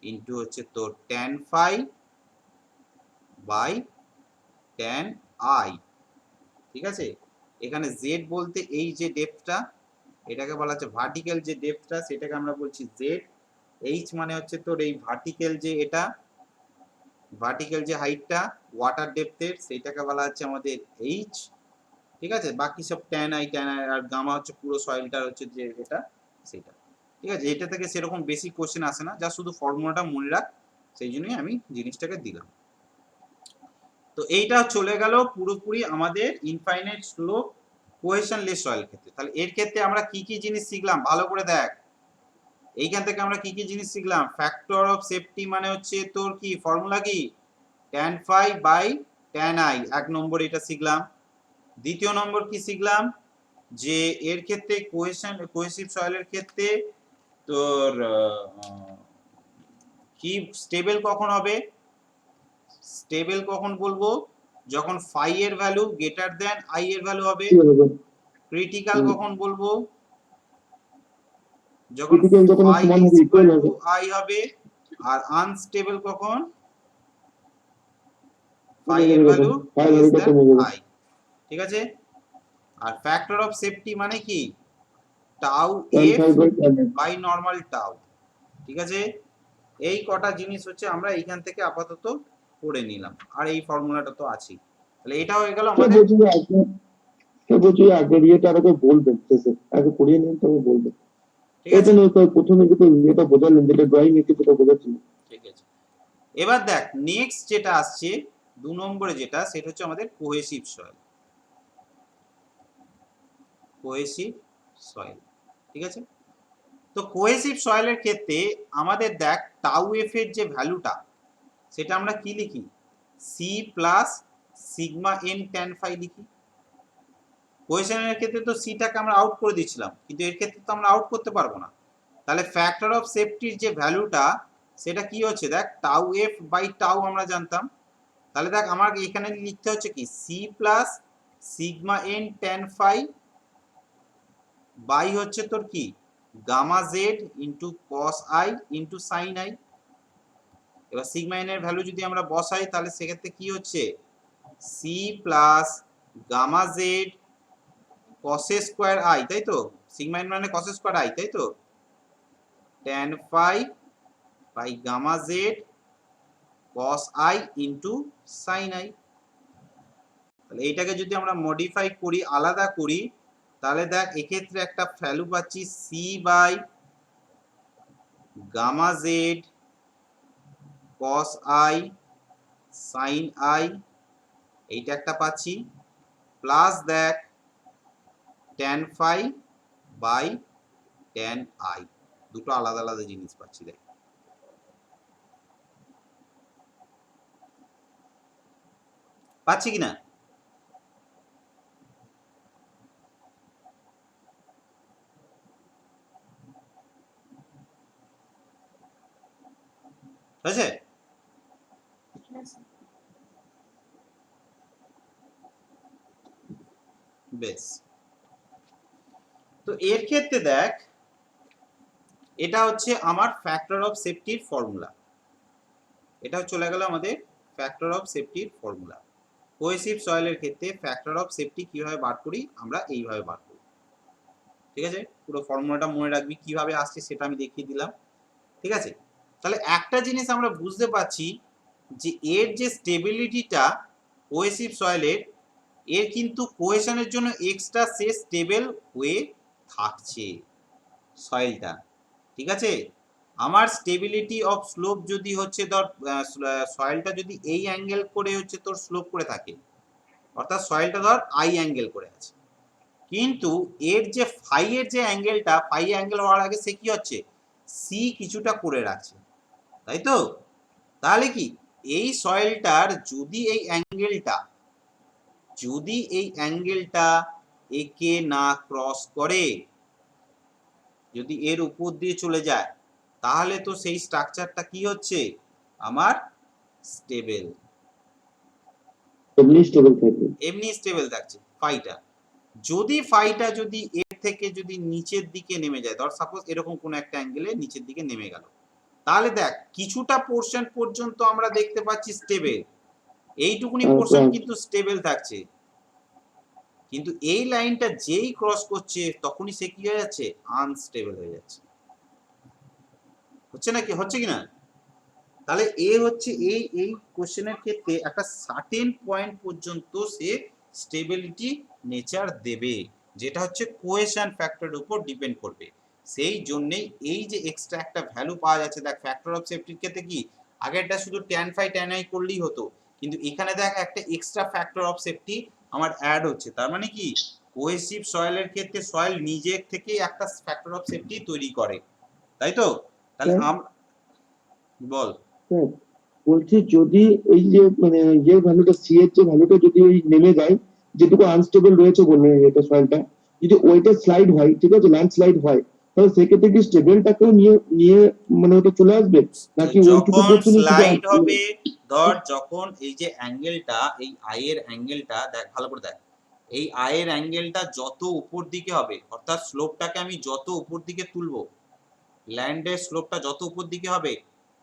into হচ্ছে তোর tan phi by tan I, ঠিক আছে। এখানে জেড বলতে এই যে ডেপথটা, এটাকে বলা হচ্ছে ভার্টিক্যাল যে ডেপথটা সেটাকে আমরা বলছি জেড, এইচ মানে হচ্ছে তোর এই ভার্টিক্যাল যে এটা ভার্টিক্যাল যে হাইটটা ওয়াটার ডেপথের সেটাকে বলা হচ্ছে আমাদের এইচ, ঠিক আছে। বাকি সব ট্যান আই আর গামা হচ্ছে পুরো সয়েলটার হচ্ছে যে এটা সেটা, ঠিক আছে। এটা থেকে সেরকম বেসিক কোশ্চেন আসে না, যা শুধু ফর্মুলাটা মনে রাখ, সেই জন্যই আমি জিনিসটাকে দিলাম। তো এইটা চলে গেল পুরোপুরি আমাদের ইনফাইনাইট স্লোপ কোহেশনলেস সয়েল ক্ষেত্রে। তাহলে এর ক্ষেত্রে আমরা কি কি জিনিস শিখলাম ভালো করে দেখ, এইখান থেকে আমরা কি কি জিনিস শিখলাম, ফ্যাক্টর অফ সেফটি মানে হচ্ছে তোর কি ফর্মুলা কি, tan phi by tan I, 1 number এটা শিখলাম। দ্বিতীয় নম্বর কি শিখলাম, যে এর ক্ষেত্রে কোহেসিভ সয়েলের ক্ষেত্রে তোর কি স্টেবল কখন হবে? স্টেবল কখন বলবো? যখন ফাই এর ভ্যালু গ্রেটার দেন আই এর ভ্যালু হবে। ক্রিটিক্যাল কখন বলবো? যখন ক্রিটিক্যাল যখন ফাই সমান হবে, ইজ ইকুয়াল ইকুয়াল টু হবে। আই হবে। আর আনস্টেবল কখন? ফাই এর ভ্যালু লেস দেন আই। ঠিক আছে? আর ফ্যাক্টর অফ সেফটি মানে কি? Tau F by normal tau. ঠিক আছে? এই কটা জিনিস হচ্ছে আমরা এইখান থেকে আপাতত করে নিলাম, আর এই ফর্মুলাটা তো আছেই। তাহলে এটা হয়ে গেল আমাদের। বলছি আগের ইয়েটা আগে বলবেন, শেষে আগে পড়িয়ে নিন তবে বলবেন। ঠিক আছে, প্রথমে যেটা ইয়েটা বোঝালেন, যেটা ড্রয়িং এঁকে যেটা বোঝাচ্ছিলেন। ঠিক আছে। এবার দেখ নেক্সট যেটা আসছে 2 নম্বরে, যেটা সেটা হচ্ছে আমাদের কোহেসিভ সয়েল। কোহেসিভ সয়েল, ঠিক আছে? তো কোহেসিভ সয়েলের ক্ষেত্রে আমাদের দেখ টাউ এফ এর যে ভ্যালুটা, সেটা আমরা কি লিখি? C plus sigma N tan phi লিখি। কোহেশনের ক্ষেত্রে তো সিটাকে আমরা আউট করে দিচ্ছিলাম, কিন্তু এর ক্ষেত্রে তো আমরা আউট করতে পারবো না। তাহলে ফ্যাক্টর অফ সেফটির যে ভ্যালুটা, সেটা কি হচ্ছে? দেখ টাউ এফ বাই টাউ আমরা জানতাম। তাহলে দেখ আমার এখানে লিখতে হচ্ছে কি? C plus sigma N tan phi by হচ্ছে তোর কি? Gamma Z into cos I into sine I. এবার সিগমা এন এর ভ্যালু যদি আমরা বসাই, তাহলে সেক্ষেত্রে কি হচ্ছে? C plus gamma Z cos square I, তাই তো? সিগমা এন মানে cos স্কয়ার আই, তাই তো? tan phi by gamma Z cos i into sin i। তাহলে এইটাকে যদি আমরা মডিফাই করি, আলাদা করি, তাহলে দেখ এক্ষেত্রে একটা ভ্যালু পাচ্ছি c by gamma Z cos i sin i, এইটা একটা পাচ্ছি, প্লাস দেখ tan phi by tan i। দুটো আলাদা আলাদা জিনিস পাচ্ছি, দেখ। পাচ্ছি কিনা? হয়েছে? বেশ। তো এর ক্ষেত্রে দেখ, এটা হচ্ছে আমার ফ্যাক্টর অফ সেফটির ফর্মুলা। এটা চলে গেল আমাদের ফ্যাক্টর অফ সেফটির ফর্মুলা। কোহেসিভ সয়েলের ক্ষেত্রে ফ্যাক্টর অফ সেফটি কিভাবে বার করি? আমরা এইভাবে বার করি। ঠিক আছে? পুরো ফর্মুলাটা মনে রাখবি, কিভাবে আসছে সেটা আমি দেখিয়ে দিলাম। ঠিক আছে? তাহলে একটা জিনিস আমরা বুঝতে পারছি যে এর যে স্টেবিলিটিটা কোহেসিভ সয়েলের, এর কিন্তু কোহেশনের জন্য এক্সট্রা সে স্টেবল হয়ে থাকছে সয়েলটা। ঠিক আছে? আমার স্টেবিলিটি অফ স্লোপ যদি হচ্ছে ধর সয়েলটা যদি এই অ্যাঙ্গেল করে হচ্ছে তোর স্লোপ করে থাকে, অর্থাৎ সয়েলটা ধর আই অ্যাঙ্গেল করে আছে, কিন্তু এর যে ফাই এর যে অ্যাঙ্গেলটা, ফাই অ্যাঙ্গেল হওয়ার আগে সে কি হচ্ছে? সি কিছুটা করে রাখছে, তাই তো? তাহলে কি এই সয়েলটার যদি এই অ্যাঙ্গেলটা একে না ক্রস করে, যদি এর উপর দিয়ে চলে যায়, তাহলে তো সেই স্ট্রাকচারটা কি হচ্ছে? আমার স্টেবল, এমনি স্টেবল থাকছে ফাইটা। যদি ফাইটা যদি এর থেকে যদি নিচের দিকে নেমে যায়, ধর সাপোজ এরকম কোন একটা অ্যাঙ্গেলে নিচের দিকে নেমে গেল, তাহলে দেখ কিছুটা পোর্শন পর্যন্ত আমরা দেখতে পাচ্ছি স্টেবল, এইটুকুনি পোর্শন কিন্তু স্টেবল থাকছে, কিন্তু এই লাইনটা যেই ক্রস করছে তখনই সে কি হয়ে যাচ্ছে? আনস্টেবল হয়ে যাচ্ছে। হচ্ছে নাকি? হচ্ছে কিনা? তাহলে এ হচ্ছে এই কোশ্চেনের ক্ষেত্রে একটা সার্টেন পয়েন্ট পর্যন্ত সে স্টেবিলিটি নেচার দেবে, যেটা হচ্ছে কোহেশন ফ্যাক্টরের উপর ডিপেন্ড করবে। সেই জন্যই এই যে এক্সট্রা একটা ভ্যালু পাওয়া যাচ্ছে, দেখ ফ্যাক্টর অফ সেফটির ক্ষেত্রে কি আগেরটা শুধু tan phi tan i করলেই হতো, কিন্তু এখানে দেখ একটা এক্সট্রা ফ্যাক্টর অফ সেফটি আমার অ্যাড হচ্ছে। তার মানে কি কোহেসিভ সয়েলের ক্ষেত্রে সয়েল নিজে থেকেই একটা ফ্যাক্টর অফ সেফটি তৈরি করে, তাই তো? তাহলে বল। বলছি যদি এই যে মানে যে ভ্যালুটা সি এর যে ভ্যালুটা যদি ওই নেমে যায়, যেটুকু আনস্টেবল রয়েছে বললেন এটা সয়েলটা, যদি ওইটা স্লাইড হয়, ঠিক আছে, ল্যান্ড স্লাইড হয়, তাহলে সেক্ষেত্রে কি স্টেবলটাকেও নিয়ে নিয়ে মানে ওটা চলে আসবে, নাকি ওইটুকু যখন পোর্শনই শুধু স্লাইড হবে, ধর যখন এই যে অ্যাঙ্গেলটা, এই আই এর অ্যাঙ্গেলটা দেখ, ভালো করে দেখ, এই আই এর অ্যাঙ্গেলটা যত উপর দিকে হবে, অর্থাৎ স্লোপটাকে আমি যত উপর দিকে তুলবো, ল্যান্ডের স্লোপটা যত উপর দিকে হবে,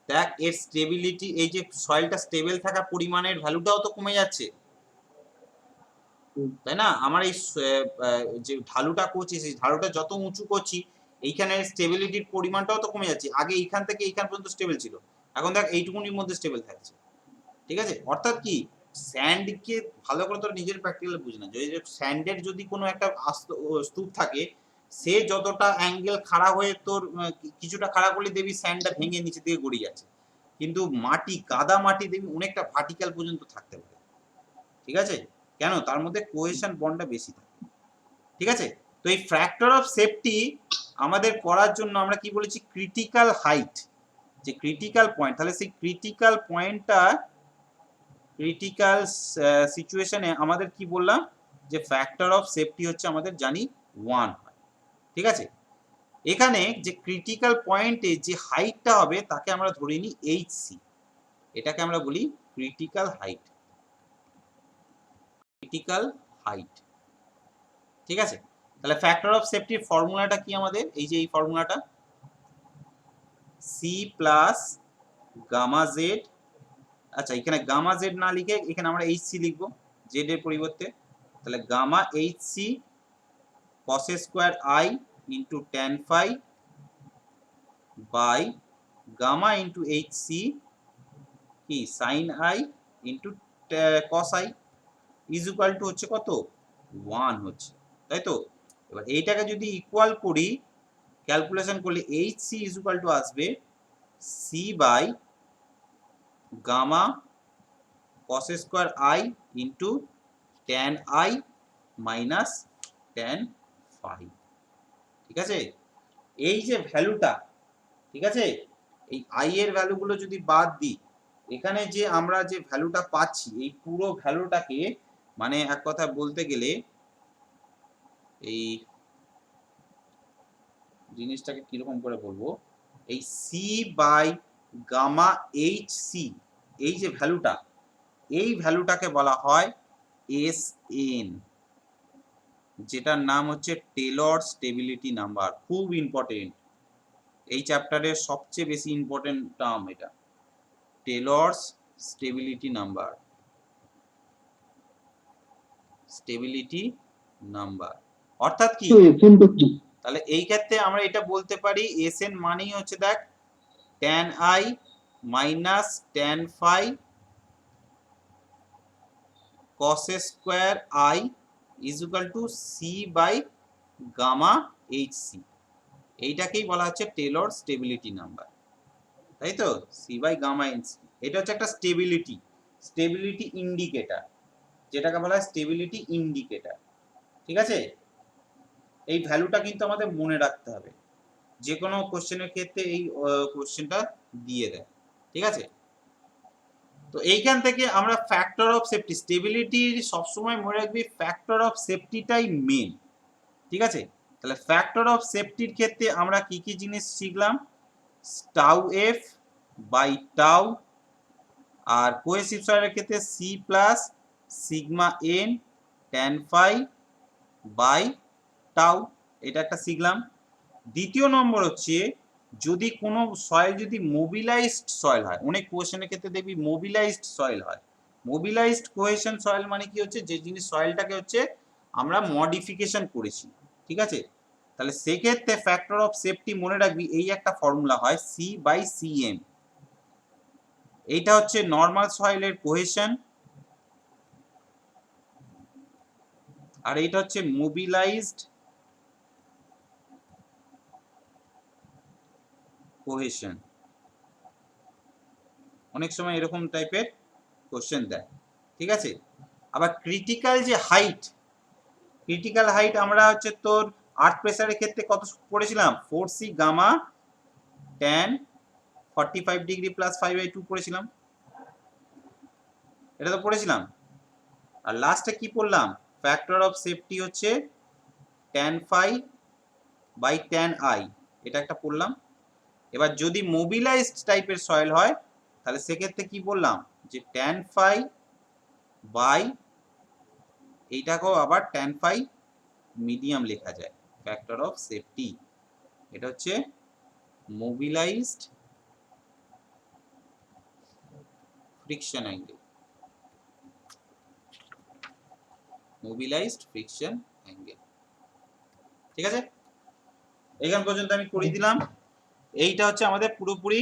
দেখ এর স্টেবিলিটি, এই যে সয়েলটা স্টেবল থাকা পরিমাণের ভ্যালুটাও তো কমে যাচ্ছে, তাই না? আমার এই যে ঢালুটা করছি, সেই ঢালুটা যত উঁচু করছি, এইখানে স্টেবিলিটির পরিমাণটাও তো কমে যাচ্ছে। আগে এইখান থেকে এইখান পর্যন্ত স্টেবল ছিল, এখন দেখ এইটুকুনির মধ্যে স্টেবল থাকছে, ঠিক আছে? অর্থাৎ কি, স্যান্ডকে ভালো করে তোর নিজের প্র্যাকটিক্যালি বুঝ না, যে স্যান্ডের যদি কোনো একটা স্তূপ থাকে, সে যতটা অ্যাঙ্গেল খাড়া হয়ে তোর কিছুটা খাড়া করলে দেখবি স্যান্ডটা ভেঙে নিচে দিকে গড়িয়ে যাচ্ছে, কিন্তু মাটি, কাদা মাটি দেখবি অনেকটা ভার্টিক্যাল পর্যন্ত থাকতে পারে, ঠিক আছে? কেন? তার মধ্যে কোহেশন বন্ডটা বেশি থাকে, ঠিক আছে? তো এই ফ্যাক্টর অফ সেফটি আমাদের করার জন্য আমরা কি বলেছি, ক্রিটিক্যাল হাইট, যে ক্রিটিক্যাল পয়েন্ট, তাহলে সেই ক্রিটিক্যাল পয়েন্টটা, ক্রিটিক্যাল সিচুয়েশনে আমাদের কি বললাম, যে ফ্যাক্টর অফ সেফটি হচ্ছে আমাদের জানি 1 হয়, ঠিক আছে? এখানে যে ক্রিটিক্যাল পয়েন্টে যে হাইটটা হবে তাকে আমরা ধরে নিই এইচসি, এটাকে আমরা বলি ক্রিটিক্যাল হাইট, ক্রিটিক্যাল হাইট, ঠিক আছে? তাহলে ফ্যাক্টর অফ সেফটির ফর্মুলাটা কি আমাদের, এই যে এই ফর্মুলাটা, সি প্লাস গামা জেড, আচ্ছা এখানে গামা জেড না লিখে এখানে আমরা এইচসি লিখবো জেড এর পরিবর্তে, তাহলে gamma HC cos square I into tan phi by gamma into HC কি sine I into cos i is equal to হচ্ছে কত, 1 হচ্ছে, তাই তো? এবার এইটাকে যদি ইকুয়াল করি, ক্যালকুলেশন করলে এইচসি ইজ ইকুয়াল টু আসবে C by gamma cos square I into tan I minus tan phi, ঠিক আছে? এই যে ভ্যালুটা, ঠিক আছে, এই আই এর ভ্যালুগুলো যদি বাদ দিই, এখানে যে আমরা যে ভ্যালুটা পাচ্ছি, এই পুরো ভ্যালুটাকে, মানে এক কথা বলতে গেলে এই জিনিসটাকে কিরকম করে বলবো, এই C by gamma H C, এই যে ভ্যালুটা, এই ভ্যালুটাকে বলা হয় এস এন, যেটার নাম হচ্ছে টেলর স্টেবিলিটি নাম্বার। খুব ইম্পর্টেন্ট, এই চ্যাপ্টারের সবচেয়ে বেশি ইম্পর্টেন্ট টার্ম এটা, Taylor's stability number, stability number অর্থাৎ কি, তাহলে এই ক্ষেত্রে আমরা এটা বলতে পারি এসএন মানেই হচ্ছে দেখ tan I minus tan phi cos square i is equal to c by gamma H c, এইটাকেই বলা হচ্ছে টেলর স্টেবিলিটি নাম্বার, তাই তো? C by gamma H c, এটা হচ্ছে একটা স্টেবিলিটি, স্টেবিলিটি ইন্ডিকেটর, যেটাকে বলা হয় স্টেবিলিটি ইন্ডিকেটর, ঠিক আছে? এই ভ্যালুটা কিন্তু আমাদের মনে রাখতে হবে, যে কোনো কোশ্চেনের ক্ষেত্রে এই কোশ্চেনটা দিয়ে দেয়, ঠিক আছে? তো এইখান থেকে আমরা ফ্যাক্টর অফ সেফটি, স্টেবিলিটি সবসময় মনে রাখবি ফ্যাক্টর অফ সেফটিটাই মেন, ঠিক আছে? তাহলে ফ্যাক্টর অফ সেফটির ক্ষেত্রে আমরা কি কি জিনিস শিখলাম, টাউ এফ বাই টাউ, আর কোহেসিভ সয়েলের ক্ষেত্রে c plus sigma N tan phi by tau, এটা একটা শিখলাম। দ্বিতীয় নম্বর হচ্ছে, যদি কোনো সয়েল যদি মোবিলাইজড সয়েল হয়, অনেক কোয়েশনের ক্ষেত্রে দেখবি মোবিলাইজড সয়েল হয়, মোবিলাইজড কোহেশন সয়েল মানে কি হচ্ছে, যে জিনিস সয়েলটাকে হচ্ছে আমরা মডিফিকেশন করেছি, ঠিক আছে? তাহলে সেক্ষেত্রে ফ্যাক্টর অফ সেফটি মনে রাখবি এই একটা ফর্মুলা হয় সি বাই সিএম, এইটা হচ্ছে নর্মাল সয়েলের কোহেশন, আর এইটা হচ্ছে মোবিলাইজড কোহেশন। অনেক সময় এরকম টাইপের কোশ্চেন দেয়, ঠিক আছে? আবার ক্রিটিক্যাল যে হাইট, ক্রিটিক্যাল হাইট আমরা হচ্ছে তোর আর্থ প্রেসারের ক্ষেত্রে কত পড়েছিলাম, 4c gamma tan 45 degree plus 5/2 পড়েছিলাম, এটা তো পড়েছিলাম। আর লাস্টে কি পড়লাম, ফ্যাক্টর অফ সেফটি হচ্ছে tan phi by tan I, এটা একটা পড়লাম। এবার যদি মোবিলাইজড টাইপের সয়েল হয় তাহলে সেক্ষেত্রে কি বললাম যে ট্যান ফাই বাই, এইটাকেও আবার ট্যান ফাই মিডিয়াম লেখা যায়, ফ্যাক্টর অফ সেফটি। এটা হচ্ছে mobilised friction angle, mobilised friction angle. ঠিক আছে, এইখান পর্যন্ত আমি করিয়ে দিলাম। এইটা হচ্ছে আমাদের পুরোপুরি